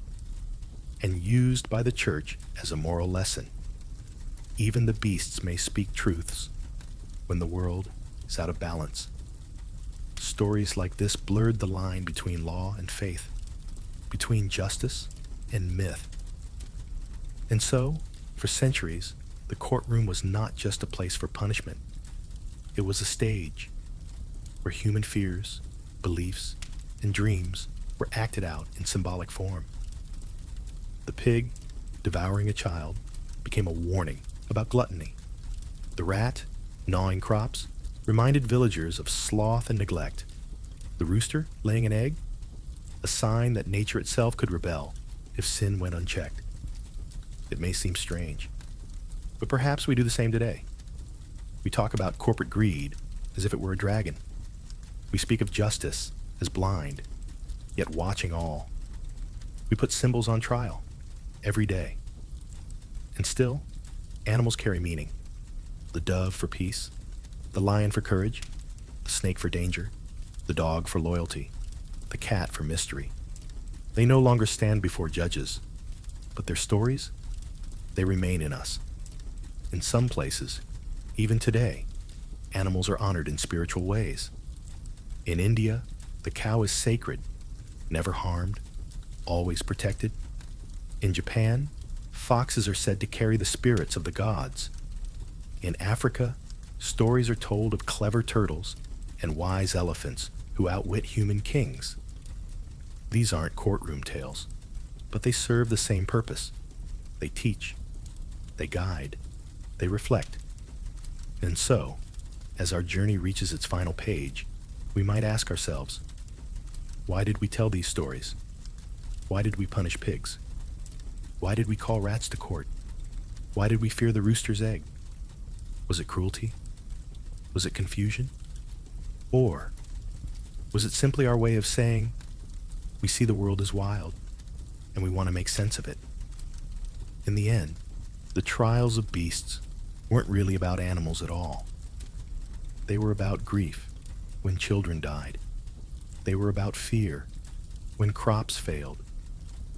and used by the church as a moral lesson. Even the beasts may speak truths when the world is out of balance. Stories like this blurred the line between law and faith, between justice and myth. And so, for centuries, the courtroom was not just a place for punishment. It was a stage where human fears, beliefs, and dreams were acted out in symbolic form. The pig, devouring a child, became a warning about gluttony. The rat, gnawing crops, reminded villagers of sloth and neglect. The rooster, laying an egg, a sign that nature itself could rebel if sin went unchecked. It may seem strange, but perhaps we do the same today. We talk about corporate greed as if it were a dragon, We speak of justice as blind, yet watching all. We put symbols on trial every day. And still, animals carry meaning. The dove for peace, the lion for courage, the snake for danger, the dog for loyalty, the cat for mystery. They no longer stand before judges, but their stories, they remain in us. In some places, even today, animals are honored in spiritual ways. In India, the cow is sacred, never harmed, always protected. In Japan, foxes are said to carry the spirits of the gods. In Africa, stories are told of clever turtles and wise elephants who outwit human kings. These aren't courtroom tales, but they serve the same purpose. They teach, they guide, they reflect. And so, as our journey reaches its final page, we might ask ourselves, why did we tell these stories? Why did we punish pigs? Why did we call rats to court? Why did we fear the rooster's egg? Was it cruelty? Was it confusion? Or was it simply our way of saying, we see the world as wild, and we want to make sense of it? In the end, the trials of beasts weren't really about animals at all. They were about grief when children died. They were about fear when crops failed.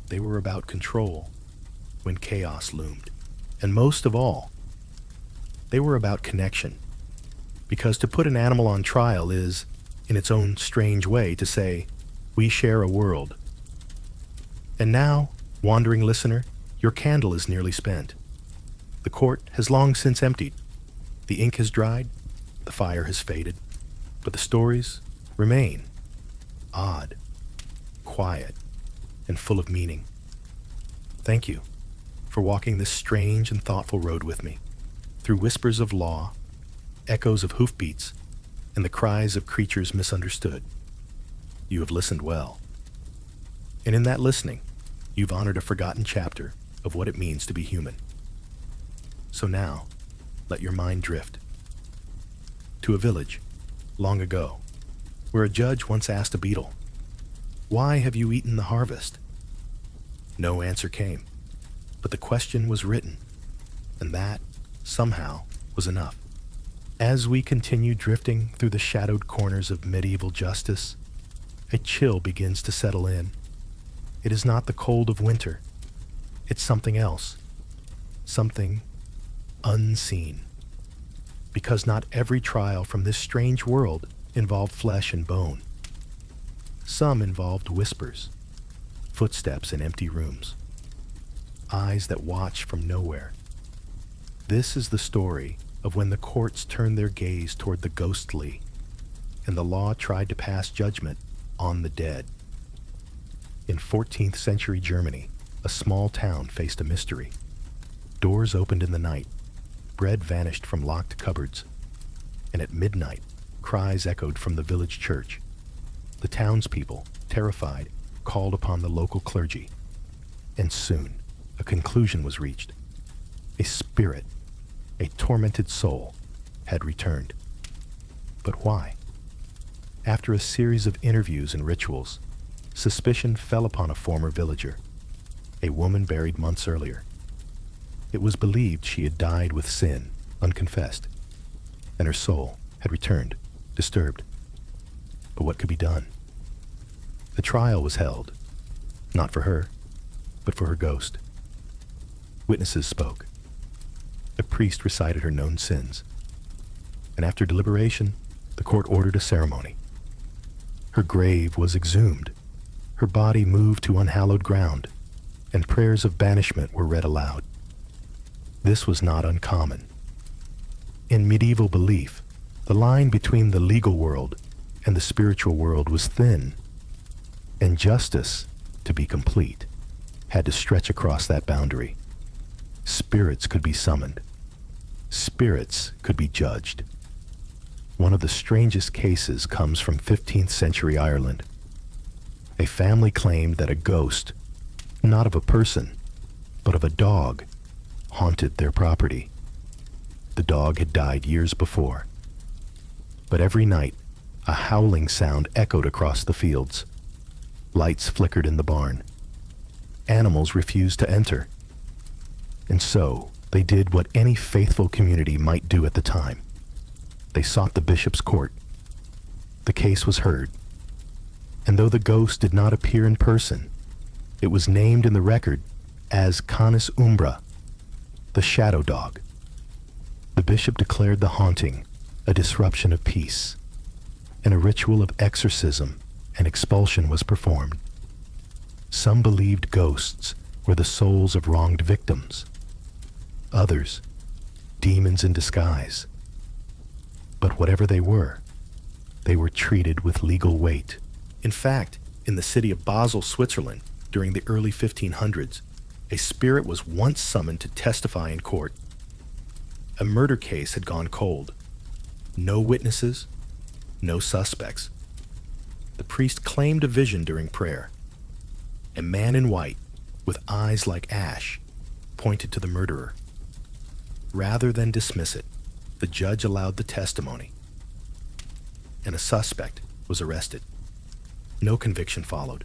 They were about control when chaos loomed. And most of all, they were about connection. Because to put an animal on trial is, in its own strange way, to say, we share a world. And now, wandering listener, your candle is nearly spent. The court has long since emptied. The ink has dried, the fire has faded, but the stories remain. Odd, quiet, and full of meaning. Thank you for walking this strange and thoughtful road with me, through whispers of law, echoes of hoofbeats, and the cries of creatures misunderstood. You have listened well. And in that listening, you've honored a forgotten chapter of what it means to be human. So now, let your mind drift to a village long ago, where a judge once asked a beetle, "Why have you eaten the harvest?" No answer came, but the question was written, and that, somehow, was enough. As we continue drifting through the shadowed corners of medieval justice, a chill begins to settle in. It is not the cold of winter. It's something else. Something unseen. Because not every trial from this strange world involved flesh and bone. Some involved whispers, footsteps in empty rooms, eyes that watch from nowhere. This is the story of when the courts turned their gaze toward the ghostly, and the law tried to pass judgment on the dead. In 14th century Germany, a small town faced a mystery. Doors opened in the night, bread vanished from locked cupboards, and at midnight, cries echoed from the village church. The townspeople, terrified, called upon the local clergy, and soon a conclusion was reached. A spirit, a tormented soul, had returned. But why? After a series of interviews and rituals, suspicion fell upon a former villager, a woman buried months earlier. It was believed she had died with sin, unconfessed, and her soul had returned, disturbed. But what could be done? A trial was held, not for her, but for her ghost. Witnesses spoke. A priest recited her known sins, and after deliberation, the court ordered a ceremony. Her grave was exhumed, her body moved to unhallowed ground, and prayers of banishment were read aloud. This was not uncommon. In medieval belief, the line between the legal world and the spiritual world was thin, and justice, to be complete, had to stretch across that boundary. Spirits could be summoned. Spirits could be judged. One of the strangest cases comes from 15th century Ireland. A family claimed that a ghost, not of a person, but of a dog, haunted their property. The dog had died years before, but every night A howling sound echoed across the fields. Lights flickered in the barn. Animals refused to enter. And so, they did what any faithful community might do at the time. They sought the bishop's court. The case was heard. And though the ghost did not appear in person, it was named in the record as Canis Umbra, the shadow dog. The bishop declared the haunting a disruption of peace, and a ritual of exorcism and expulsion was performed. Some believed ghosts were the souls of wronged victims. Others, demons in disguise. But whatever they were treated with legal weight. In fact, in the city of Basel, Switzerland, during the early 1500s, a spirit was once summoned to testify in court. A murder case had gone cold. No witnesses, no suspects. The priest claimed a vision during prayer. A man in white, with eyes like ash, pointed to the murderer. Rather than dismiss it, the judge allowed the testimony, and a suspect was arrested. No conviction followed,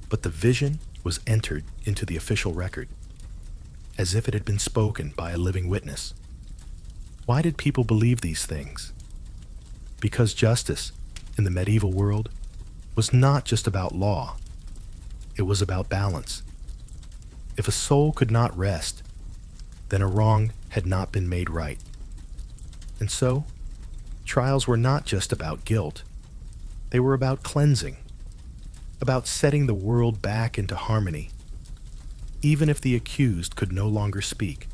but the vision was entered into the official record, as if it had been spoken by a living witness. Why did people believe these things? Because justice in the medieval world was not just about law, it was about balance. If a soul could not rest, then a wrong had not been made right. And so, trials were not just about guilt. They were about cleansing, about setting the world back into harmony. Even if the accused could no longer speak,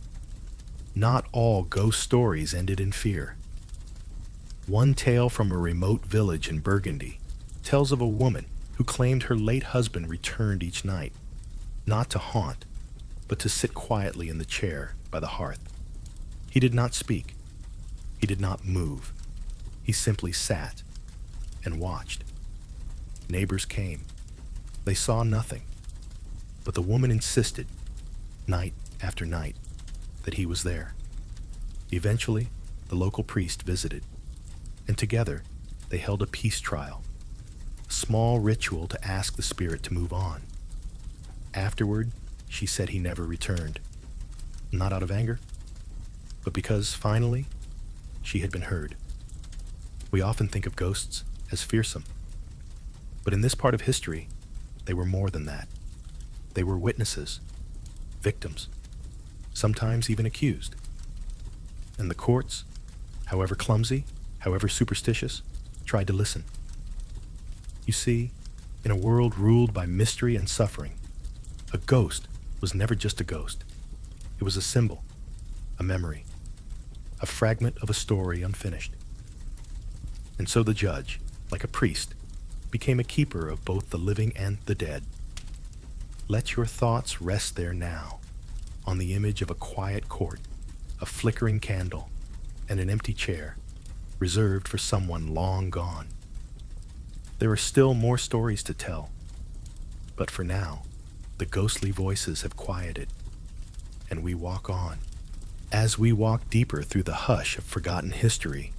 not all ghost stories ended in fear. One tale from a remote village in Burgundy tells of a woman who claimed her late husband returned each night, not to haunt, but to sit quietly in the chair by the hearth. He did not speak. He did not move. He simply sat and watched. Neighbors came. They saw nothing, but the woman insisted, night after night, that he was there. Eventually, the local priest visited, and together they held a peace trial, a small ritual to ask the spirit to move on. Afterward, she said he never returned, not out of anger, but because finally she had been heard. We often think of ghosts as fearsome, but in this part of history, they were more than that. They were witnesses, victims, sometimes even accused. And the courts, however clumsy, however superstitious, tried to listen. You see, in a world ruled by mystery and suffering, a ghost was never just a ghost. It was a symbol, a memory, a fragment of a story unfinished. And so the judge, like a priest, became a keeper of both the living and the dead. Let your thoughts rest there now, on the image of a quiet court, a flickering candle, and an empty chair, reserved for someone long gone. There are still more stories to tell, but for now, the ghostly voices have quieted, and we walk on. As we walk deeper through the hush of forgotten history,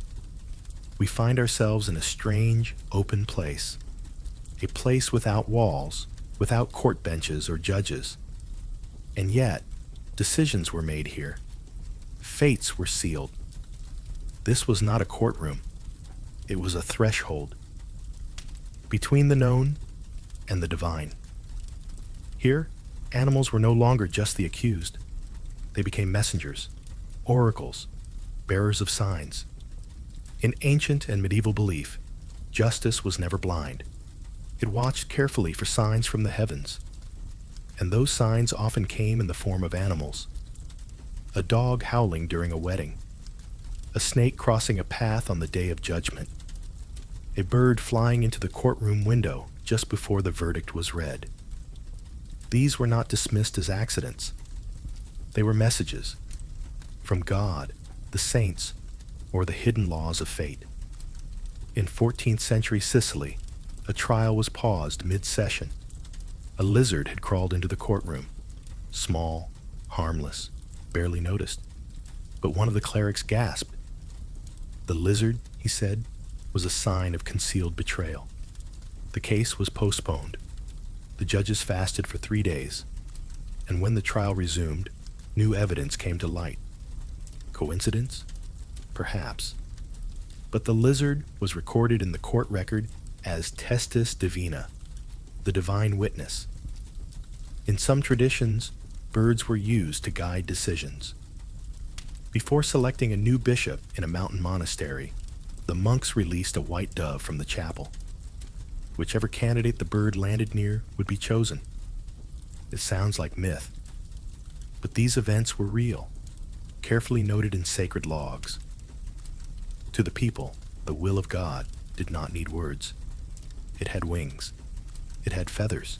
we find ourselves in a strange, open place, a place without walls, without court benches or judges. And yet, decisions were made here. Fates were sealed. This was not a courtroom. It was a threshold between the known and the divine. Here, animals were no longer just the accused. They became messengers, oracles, bearers of signs. In ancient and medieval belief, justice was never blind. It watched carefully for signs from the heavens, and those signs often came in the form of animals. A dog howling during a wedding, a snake crossing a path on the day of judgment, a bird flying into the courtroom window just before the verdict was read. These were not dismissed as accidents. They were messages from God, the saints, or the hidden laws of fate. In 14th century Sicily, a trial was paused mid-session. A lizard had crawled into the courtroom, small, harmless, barely noticed. But one of the clerics gasped. "The lizard," he said, was a sign of concealed betrayal. The case was postponed. The judges fasted for 3 days, and when the trial resumed, new evidence came to light. Coincidence? Perhaps. But the lizard was recorded in the court record as testis divina, the divine witness. In some traditions, birds were used to guide decisions. Before selecting a new bishop in a mountain monastery, the monks released a white dove from the chapel. Whichever candidate the bird landed near would be chosen. It sounds like myth, but these events were real, carefully noted in sacred logs. To the people, the will of God did not need words. It had wings. It had feathers.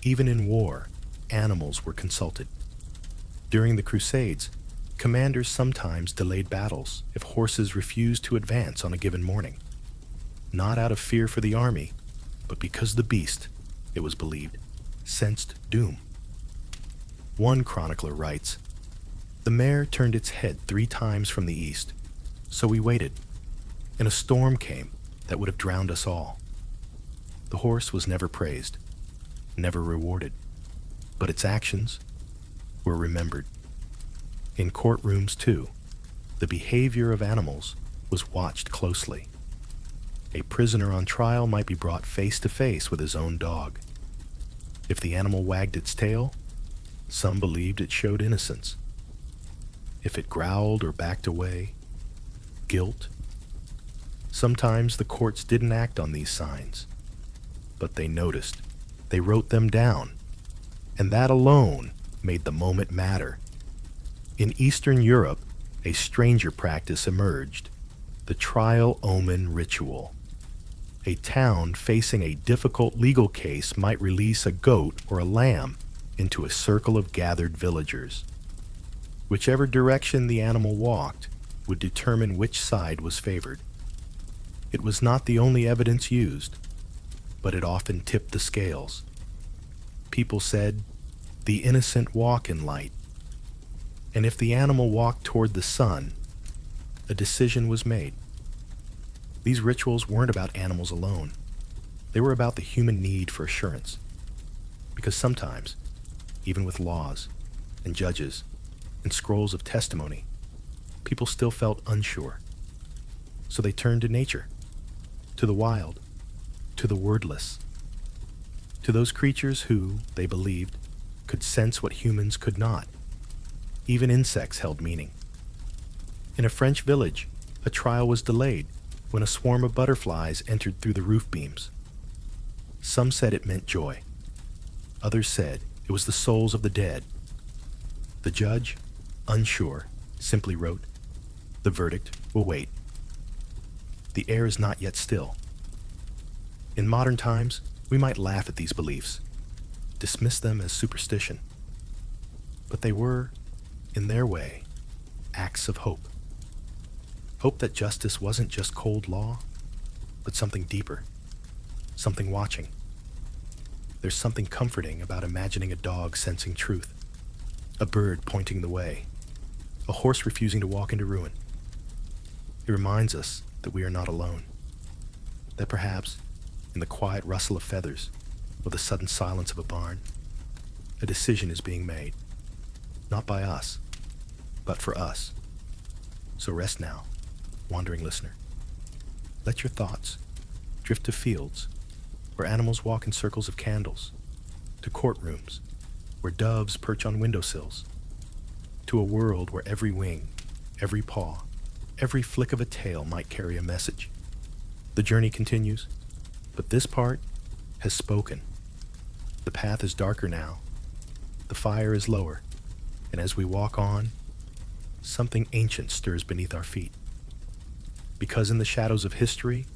Even in war, animals were consulted. During the Crusades, commanders sometimes delayed battles if horses refused to advance on a given morning. Not out of fear for the army, but because the beast, it was believed, sensed doom. One chronicler writes, "The mare turned its head 3 times from the east, so we waited, and a storm came that would have drowned us all. The horse was never praised, never rewarded, but its actions were remembered." In courtrooms, too, the behavior of animals was watched closely. A prisoner on trial might be brought face to face with his own dog. If the animal wagged its tail, some believed it showed innocence. If it growled or backed away, guilt. Sometimes the courts didn't act on these signs, but they noticed. They wrote them down, and that alone made the moment matter. In Eastern Europe, a stranger practice emerged, the trial omen ritual. A town facing a difficult legal case might release a goat or a lamb into a circle of gathered villagers. Whichever direction the animal walked would determine which side was favored. It was not the only evidence used, but it often tipped the scales. People said, "The innocent walk in light." And if the animal walked toward the sun, a decision was made. These rituals weren't about animals alone. They were about the human need for assurance. Because sometimes, even with laws and judges and scrolls of testimony, people still felt unsure. So they turned to nature, to the wild, to the wordless, to those creatures who, they believed, could sense what humans could not. Even insects held meaning. In a French village, a trial was delayed when a swarm of butterflies entered through the roof beams. Some said it meant joy. Others said it was the souls of the dead. The judge, unsure, simply wrote, "The verdict will wait." The air is not yet still. In modern times, we might laugh at these beliefs, dismiss them as superstition. But they were, in their way, acts of hope. Hope that justice wasn't just cold law, but something deeper, something watching. There's something comforting about imagining a dog sensing truth, a bird pointing the way, a horse refusing to walk into ruin. It reminds us that we are not alone, that perhaps, in the quiet rustle of feathers or the sudden silence of a barn, a decision is being made, not by us, but for us. So rest now, wandering listener. Let your thoughts drift to fields where animals walk in circles of candles, to courtrooms where doves perch on windowsills, to a world where every wing, every paw, every flick of a tail might carry a message. The journey continues, but this part has spoken. The path is darker now, the fire is lower, and as we walk on, something ancient stirs beneath our feet. Because in the shadows of history,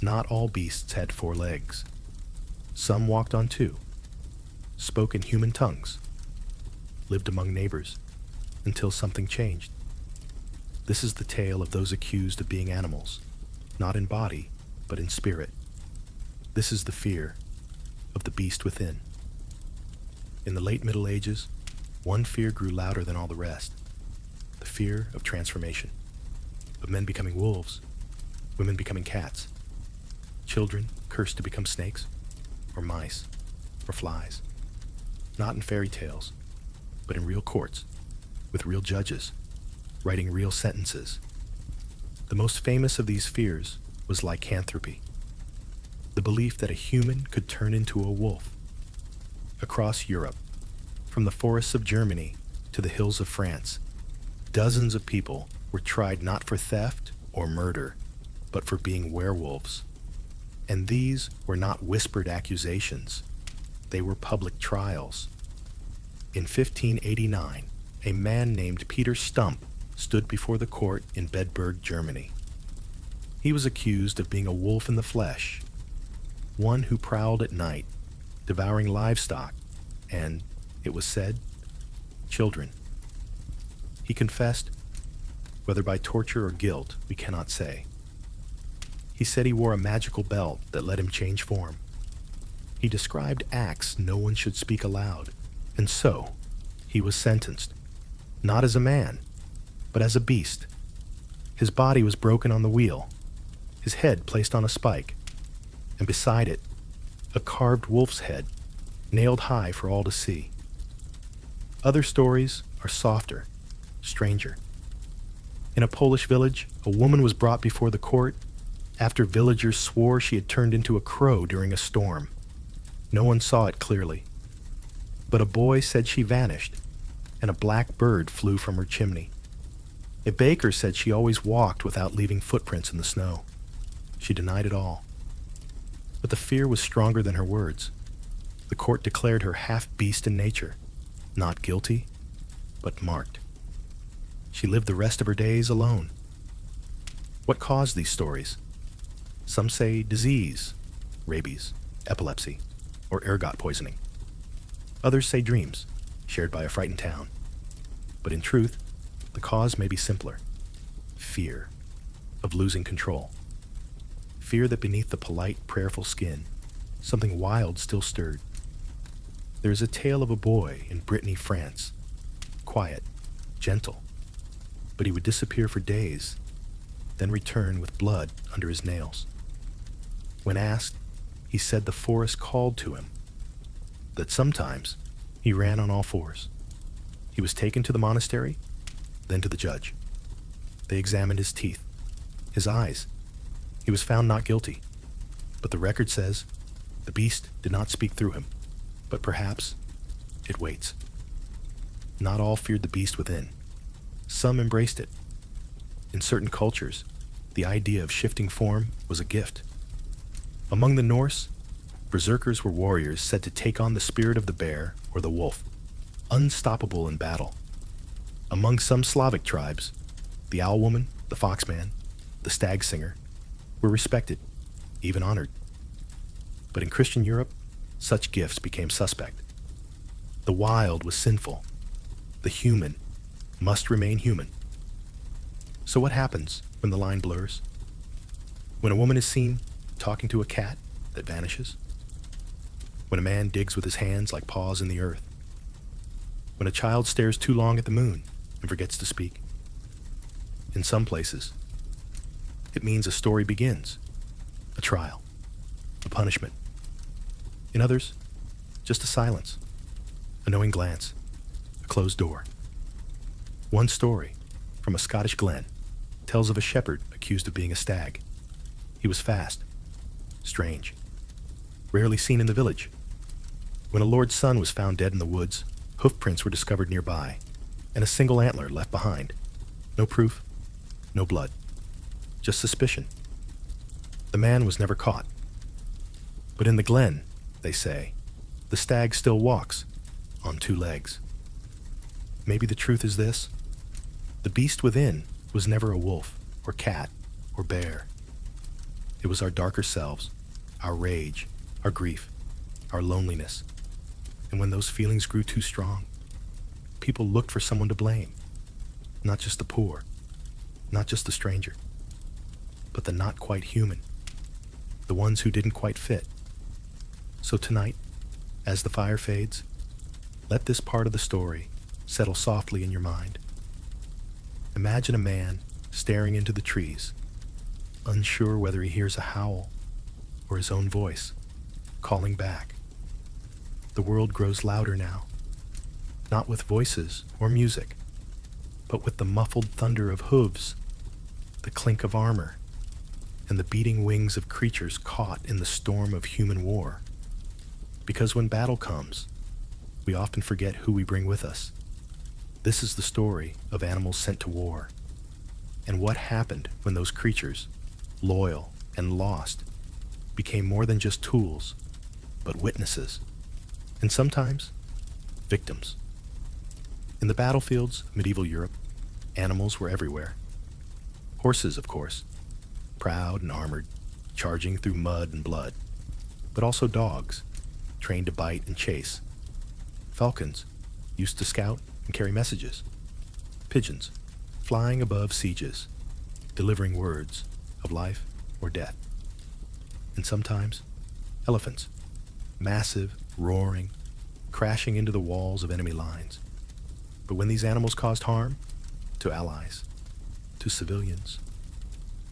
not all beasts had 4 legs. Some walked on 2, spoke in human tongues, lived among neighbors, until something changed. This is the tale of those accused of being animals, not in body, but in spirit. This is the fear of the beast within. In the late Middle Ages, one fear grew louder than all the rest, the fear of transformation, of men becoming wolves, women becoming cats, children cursed to become snakes, or mice, or flies. Not in fairy tales, but in real courts, with real judges, writing real sentences. The most famous of these fears was lycanthropy, the belief that a human could turn into a wolf. Across Europe, from the forests of Germany to the hills of France, dozens of people were tried not for theft or murder, but for being werewolves. And these were not whispered accusations. They were public trials. In 1589, a man named Peter Stump stood before the court in Bedburg, Germany. He was accused of being a wolf in the flesh, one who prowled at night, devouring livestock, and, it was said, children. He confessed, whether by torture or guilt, we cannot say. He said he wore a magical belt that let him change form. He described acts no one should speak aloud, and so he was sentenced, not as a man, but as a beast. His body was broken on the wheel, his head placed on a spike, and beside it, a carved wolf's head, nailed high for all to see. Other stories are softer, stranger. In a Polish village, a woman was brought before the court after villagers swore she had turned into a crow during a storm. No one saw it clearly, but a boy said she vanished, and a black bird flew from her chimney. A baker said she always walked without leaving footprints in the snow. She denied it all. But the fear was stronger than her words. The court declared her half beast in nature, not guilty, but marked. She lived the rest of her days alone. What caused these stories? Some say disease, rabies, epilepsy, or ergot poisoning. Others say dreams, shared by a frightened town. But in truth, the cause may be simpler. Fear of losing control. Fear that beneath the polite, prayerful skin, something wild still stirred. There is a tale of a boy in Brittany, France. Quiet, gentle, but he would disappear for days, then return with blood under his nails. When asked, he said the forest called to him, that sometimes he ran on all fours. He was taken to the monastery, then to the judge. They examined his teeth, his eyes. He was found not guilty, but the record says the beast did not speak through him, but perhaps it waits. Not all feared the beast within. Some embraced it. In certain cultures, the idea of shifting form was a gift. Among the Norse, berserkers were warriors said to take on the spirit of the bear or the wolf, unstoppable in battle. Among some Slavic tribes, the owl woman, the foxman, the stag singer were respected, even honored. But in Christian Europe, such gifts became suspect. The wild was sinful. The human must remain human. So what happens when the line blurs? When a woman is seen talking to a cat that vanishes? When a man digs with his hands like paws in the earth? When a child stares too long at the moon and forgets to speak? In some places, it means a story begins, a trial, a punishment. In others, just a silence, a knowing glance, a closed door. One story, from a Scottish glen, tells of a shepherd accused of being a stag. He was fast, strange, rarely seen in the village. When a lord's son was found dead in the woods, hoof prints were discovered nearby, and a single antler left behind. No proof, no blood, just suspicion. The man was never caught. But in the glen, they say, the stag still walks on two legs. Maybe the truth is this: the beast within was never a wolf or cat or bear. It was our darker selves, our rage, our grief, our loneliness. And when those feelings grew too strong, people looked for someone to blame. Not just the poor, not just the stranger, but the not quite human, the ones who didn't quite fit. So tonight, as the fire fades, let this part of the story settle softly in your mind. Imagine a man staring into the trees, unsure whether he hears a howl or his own voice calling back. The world grows louder now, not with voices or music, but with the muffled thunder of hooves, the clink of armor, and the beating wings of creatures caught in the storm of human war. Because when battle comes, we often forget who we bring with us. This is the story of animals sent to war, and what happened when those creatures, loyal and lost, became more than just tools, but witnesses, and sometimes victims. In the battlefields of medieval Europe, animals were everywhere. Horses, of course, proud and armored, charging through mud and blood, but also dogs, trained to bite and chase. Falcons, used to scout and carry messages. Pigeons, flying above sieges, delivering words of life or death. And sometimes, elephants, massive, roaring, crashing into the walls of enemy lines. But when these animals caused harm to allies, to civilians,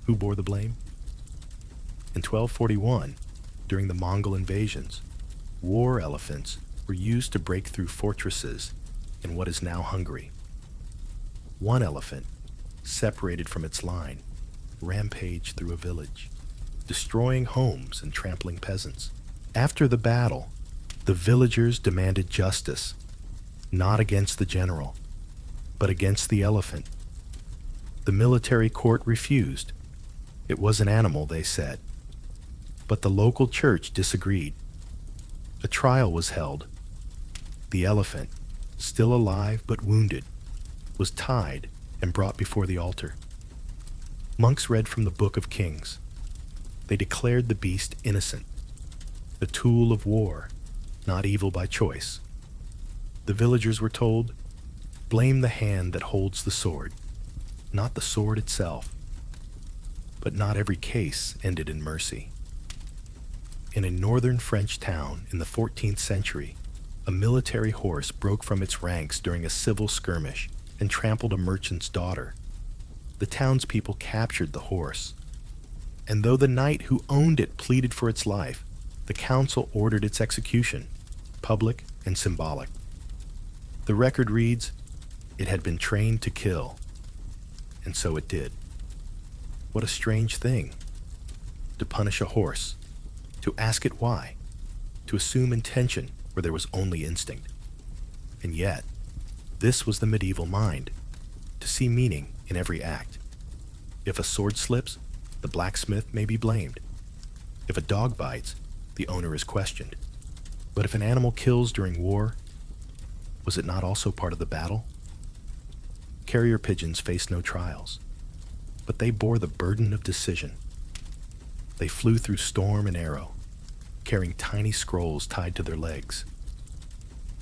who bore the blame? In 1241, during the Mongol invasions, war elephants were used to break through fortresses in what is now Hungary. One elephant, separated from its line, rampaged through a village, destroying homes and trampling peasants. After the battle, the villagers demanded justice, not against the general, but against the elephant. The military court refused. It was an animal, they said. But the local church disagreed. A trial was held. The elephant, still alive but wounded, was tied and brought before the altar. Monks read from the Book of Kings. They declared the beast innocent, the tool of war, not evil by choice. The villagers were told, blame the hand that holds the sword, not the sword itself. But not every case ended in mercy. In a northern French town in the 14th century, a military horse broke from its ranks during a civil skirmish and trampled a merchant's daughter. The townspeople captured the horse, and though the knight who owned it pleaded for its life, the council ordered its execution, public and symbolic. The record reads, it had been trained to kill, and so it did. What a strange thing, to punish a horse, to ask it why, to assume intention where there was only instinct. And yet, this was the medieval mind, to see meaning in every act. If a sword slips, the blacksmith may be blamed. If a dog bites, the owner is questioned. But if an animal kills during war, was it not also part of the battle? Carrier pigeons faced no trials, but they bore the burden of decision. They flew through storm and arrow, carrying tiny scrolls tied to their legs.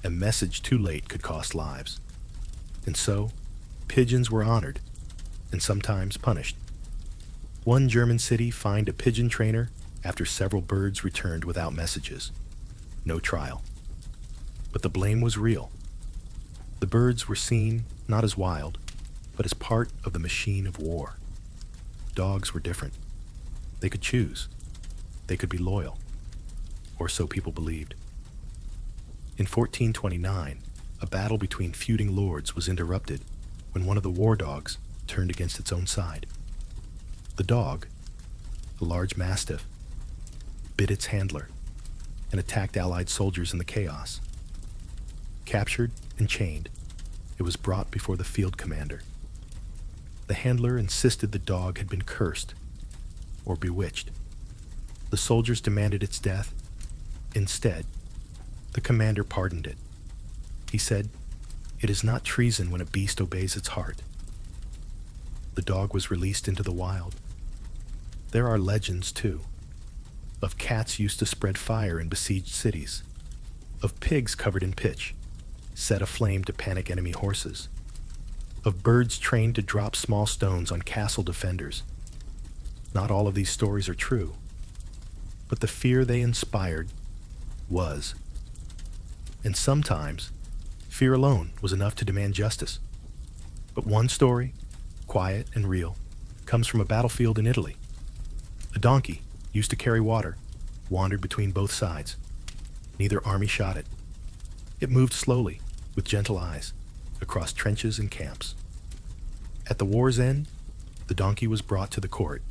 A message too late could cost lives. And so, pigeons were honored, and sometimes punished. One German city fined a pigeon trainer after several birds returned without messages. No trial. But the blame was real. The birds were seen not as wild, but as part of the machine of war. Dogs were different. They could choose. They could be loyal. Or so people believed. In 1429, a battle between feuding lords was interrupted when one of the war dogs turned against its own side. The dog, a large mastiff, bit its handler and attacked Allied soldiers in the chaos. Captured and chained, it was brought before the field commander. The handler insisted the dog had been cursed or bewitched. The soldiers demanded its death. Instead, the commander pardoned it. He said, "It is not treason when a beast obeys its heart." The dog was released into the wild. There are legends, too, of cats used to spread fire in besieged cities, of pigs covered in pitch, set aflame to panic enemy horses, of birds trained to drop small stones on castle defenders. Not all of these stories are true, but the fear they inspired was. And sometimes, fear alone was enough to demand justice. But one story, quiet and real, comes from a battlefield in Italy. A donkey, used to carry water, wandered between both sides. Neither army shot it. It moved slowly, with gentle eyes, across trenches and camps. At the war's end, the donkey was brought to the court,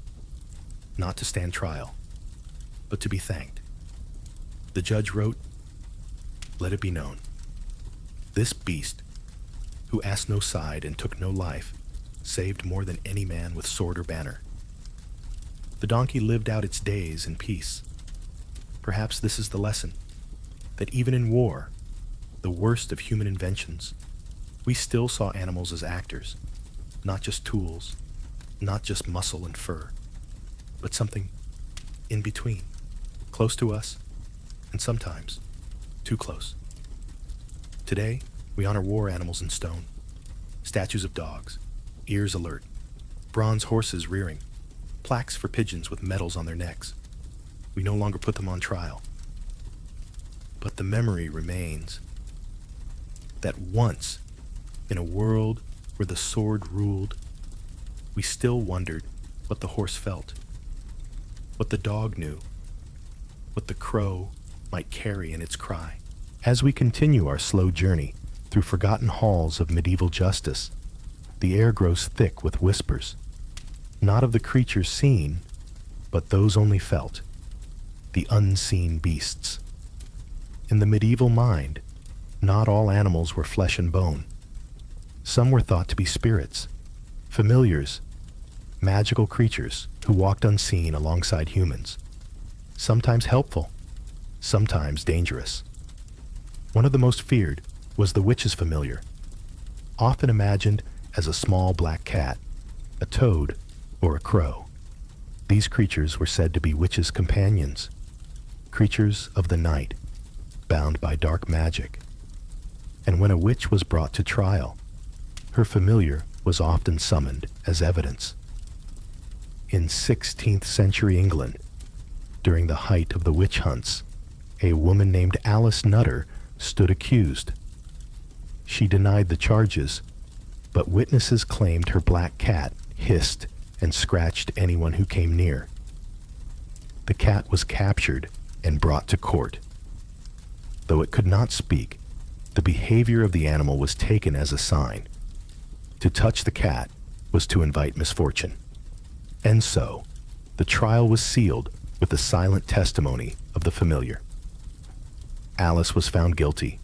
not to stand trial, but to be thanked. The judge wrote, "Let it be known, this beast, who asked no side and took no life, saved more than any man with sword or banner." The donkey lived out its days in peace. Perhaps this is the lesson, that even in war, the worst of human inventions, we still saw animals as actors, not just tools, not just muscle and fur, but something in between, close to us, and sometimes too close. Today, we honor war animals in stone, statues of dogs, ears alert, bronze horses rearing, plaques for pigeons with medals on their necks. We no longer put them on trial. But the memory remains that once, in a world where the sword ruled, we still wondered what the horse felt, what the dog knew, what the crow might carry in its cry. As we continue our slow journey through forgotten halls of medieval justice, the air grows thick with whispers, not of the creatures seen, but those only felt, the unseen beasts. In the medieval mind, not all animals were flesh and bone. Some were thought to be spirits, familiars, magical creatures who walked unseen alongside humans, sometimes helpful, sometimes dangerous. One of the most feared was the witch's familiar, often imagined as a small black cat, a toad, or a crow. These creatures were said to be witches' companions, creatures of the night, bound by dark magic. And when a witch was brought to trial, her familiar was often summoned as evidence. In 16th century England, during the height of the witch hunts, a woman named Alice Nutter stood accused. She denied the charges, but witnesses claimed her black cat hissed and scratched anyone who came near. The cat was captured and brought to court. Though it could not speak, the behavior of the animal was taken as a sign. To touch the cat was to invite misfortune. And so, the trial was sealed with the silent testimony of the familiar. Alice was found guilty.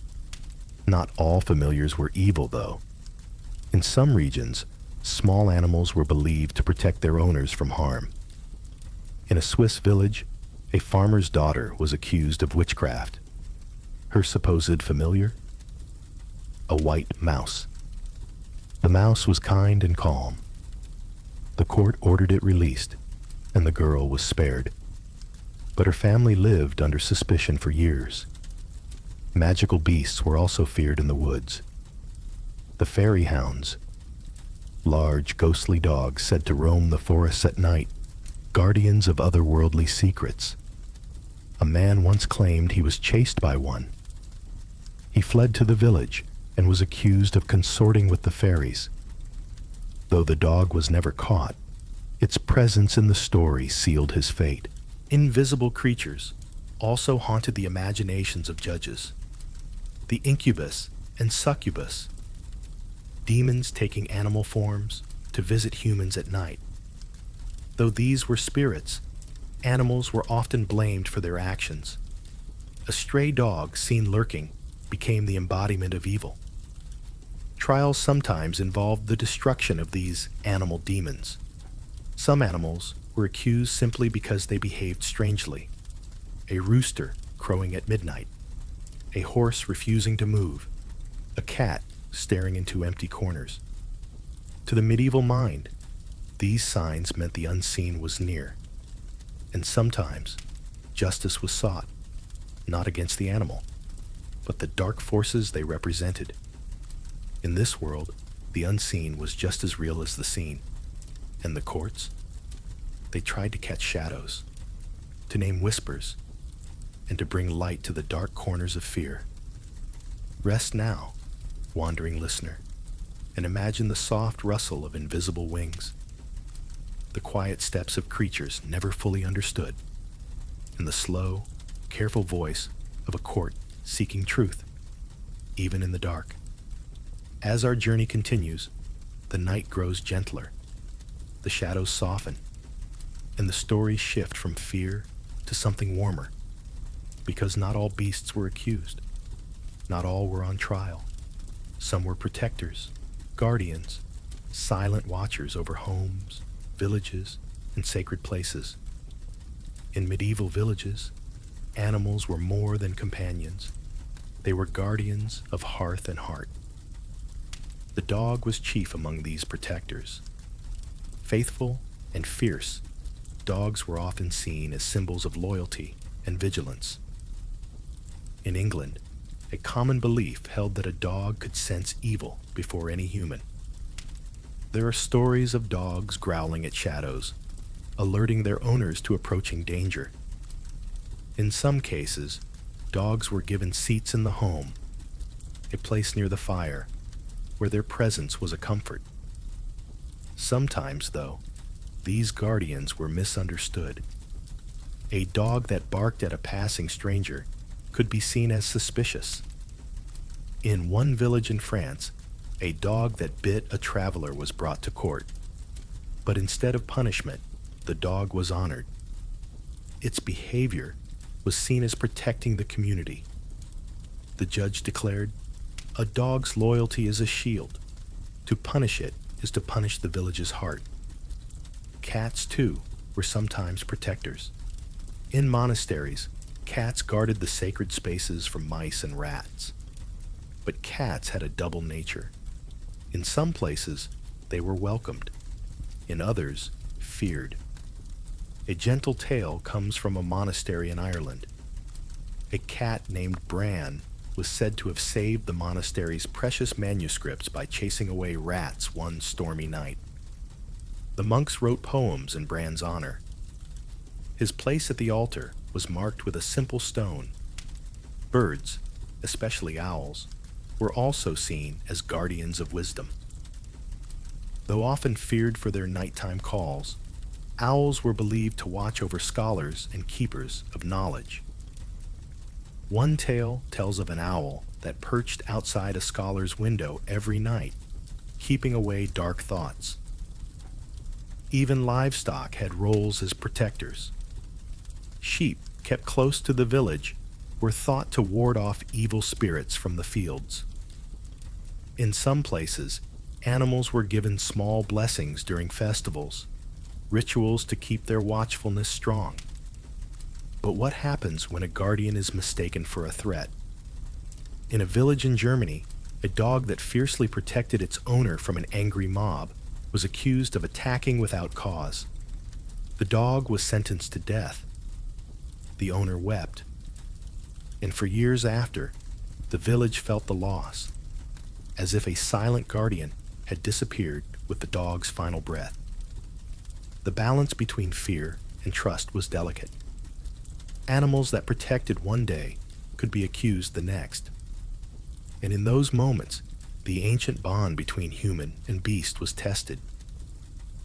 Not all familiars were evil, though. In some regions, small animals were believed to protect their owners from harm. In a Swiss village, a farmer's daughter was accused of witchcraft. Her supposed familiar? A white mouse. The mouse was kind and calm. The court ordered it released, and the girl was spared. But her family lived under suspicion for years. Magical beasts were also feared in the woods. The fairy hounds, large ghostly dogs said to roam the forests at night, guardians of otherworldly secrets. A man once claimed he was chased by one. He fled to the village and was accused of consorting with the fairies. Though the dog was never caught, its presence in the story sealed his fate. Invisible creatures also haunted the imaginations of judges. The incubus and succubus, demons taking animal forms to visit humans at night. Though these were spirits, animals were often blamed for their actions. A stray dog seen lurking became the embodiment of evil. Trials sometimes involved the destruction of these animal demons. Some animals were accused simply because they behaved strangely. A rooster crowing at midnight, a horse refusing to move, a cat staring into empty corners. To the medieval mind, these signs meant the unseen was near, and sometimes justice was sought, not against the animal, but the dark forces they represented. In this world, the unseen was just as real as the seen, and the courts, they tried to catch shadows, to name whispers, and to bring light to the dark corners of fear. Rest now, wandering listener, and imagine the soft rustle of invisible wings. the quiet steps of creatures never fully understood, and the slow, careful voice of a court seeking truth, even in the dark. As our journey continues, the night grows gentler, the shadows soften, and the stories shift from fear to something warmer, because not all beasts were accused, not all were on trial. Some were protectors, guardians, silent watchers over homes, villages, and sacred places. In medieval villages, animals were more than companions. They were guardians of hearth and heart. The dog was chief among these protectors. Faithful and fierce, dogs were often seen as symbols of loyalty and vigilance. In England, a common belief held that a dog could sense evil before any human. There are stories of dogs growling at shadows, alerting their owners to approaching danger. In some cases, dogs were given seats in the home, a place near the fire, where their presence was a comfort. Sometimes, though, these guardians were misunderstood. A dog that barked at a passing stranger could be seen as suspicious. In one village in France, a dog that bit a traveler was brought to court, but instead of punishment, the dog was honored. Its behavior was seen as protecting the community. The judge declared, "A dog's loyalty is a shield. To punish it is to punish the village's heart." Cats, too, were sometimes protectors. In monasteries, cats guarded the sacred spaces from mice and rats. But cats had a double nature. In some places, they were welcomed. In others, feared. A gentle tale comes from a monastery in Ireland. A cat named Bran was said to have saved the monastery's precious manuscripts by chasing away rats one stormy night. The monks wrote poems in Bran's honor. His place at the altar was marked with a simple stone. Birds, especially owls, were also seen as guardians of wisdom. Though often feared for their nighttime calls, owls were believed to watch over scholars and keepers of knowledge. One tale tells of an owl that perched outside a scholar's window every night, keeping away dark thoughts. Even livestock had roles as protectors. Sheep, kept close to the village, were thought to ward off evil spirits from the fields. In some places, animals were given small blessings during festivals, rituals to keep their watchfulness strong. But what happens when a guardian is mistaken for a threat? In a village in Germany, a dog that fiercely protected its owner from an angry mob was accused of attacking without cause. The dog was sentenced to death. The owner wept. And for years after, the village felt the loss, as if a silent guardian had disappeared with the dog's final breath. The balance between fear and trust was delicate. Animals that protected one day could be accused the next. And in those moments, the ancient bond between human and beast was tested.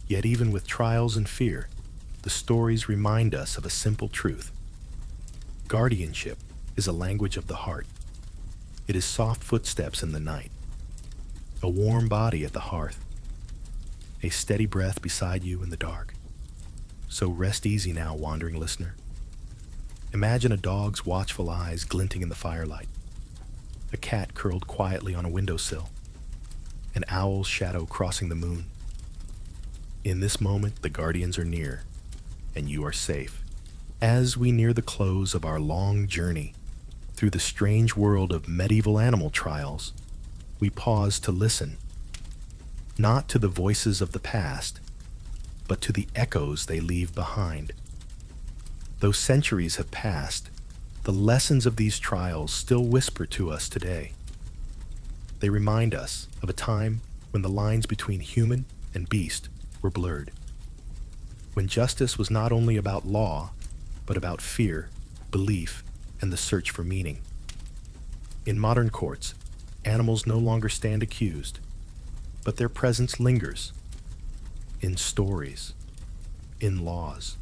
Yet even with trials and fear, the stories remind us of a simple truth. Guardianship is a language of the heart. It is soft footsteps in the night, a warm body at the hearth, a steady breath beside you in the dark. So rest easy now, wandering listener. Imagine a dog's watchful eyes glinting in the firelight, a cat curled quietly on a windowsill, an owl's shadow crossing the moon. In this moment, the guardians are near, and you are safe. As we near the close of our long journey through the strange world of medieval animal trials, we pause to listen, not to the voices of the past, but to the echoes they leave behind. Though centuries have passed, the lessons of these trials still whisper to us today. They remind us of a time when the lines between human and beast were blurred, when justice was not only about law, but about fear, belief, and the search for meaning. In modern courts, animals no longer stand accused, but their presence lingers in stories, in laws,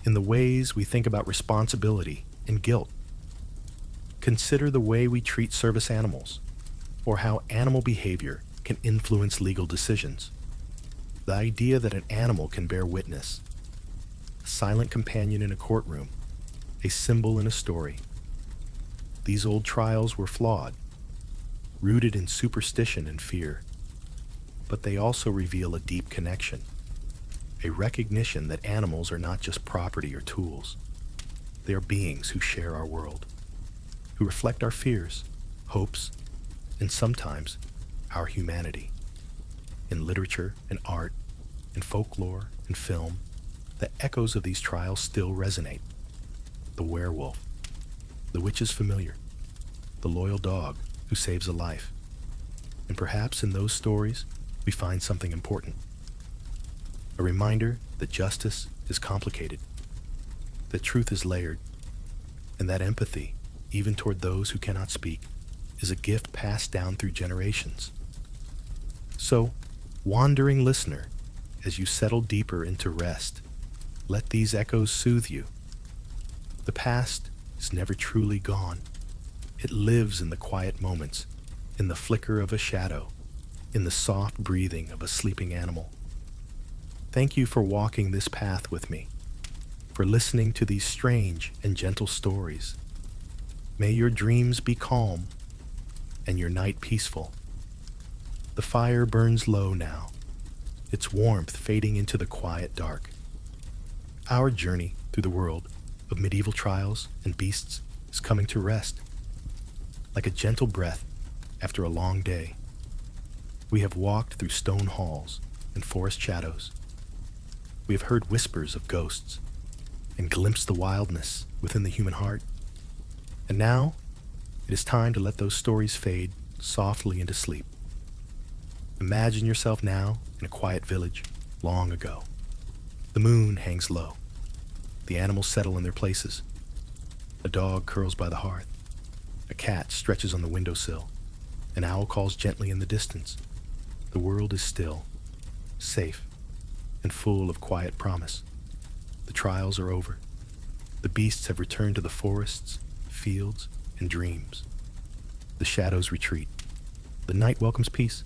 in the ways we think about responsibility and guilt. Consider the way we treat service animals, or how animal behavior can influence legal decisions. The idea that an animal can bear witness, a silent companion in a courtroom, a symbol in a story. These old trials were flawed, rooted in superstition and fear, but they also reveal a deep connection, a recognition that animals are not just property or tools. They are beings who share our world, who reflect our fears, hopes, and sometimes our humanity. In literature and art, in folklore and film, the echoes of these trials still resonate. The werewolf, the witch's familiar, the loyal dog who saves a life. And perhaps in those stories, we find something important. A reminder that justice is complicated, that truth is layered, and that empathy, even toward those who cannot speak, is a gift passed down through generations. So, wandering listener, as you settle deeper into rest, let these echoes soothe you. The past is never truly gone. It lives in the quiet moments, in the flicker of a shadow, in the soft breathing of a sleeping animal. Thank you for walking this path with me, for listening to these strange and gentle stories. May your dreams be calm and your night peaceful. The fire burns low now, its warmth fading into the quiet dark. Our journey through the world of medieval trials and beasts is coming to rest. Like a gentle breath after a long day, we have walked through stone halls and forest shadows. We have heard whispers of ghosts and glimpsed the wildness within the human heart. And now, it is time to let those stories fade softly into sleep. Imagine yourself now in a quiet village long ago. The moon hangs low. The animals settle in their places. A dog curls by the hearth. A cat stretches on the windowsill. An owl calls gently in the distance. The world is still, safe, and full of quiet promise. The trials are over. The beasts have returned to the forests, fields, and dreams. The shadows retreat. The night welcomes peace.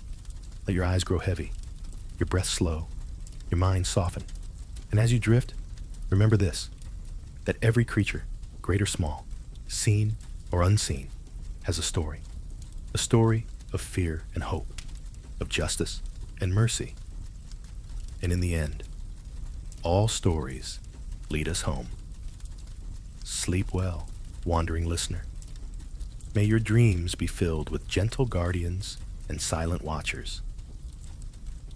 Let your eyes grow heavy, your breath slow, your mind soften. And as you drift, remember this, that every creature, great or small, seen or unseen, has a story of fear and hope, of justice and mercy. And in the end, all stories lead us home. Sleep well, wandering listener. May your dreams be filled with gentle guardians and silent watchers.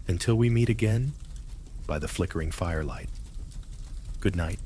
Until we meet again by the flickering firelight. Good night.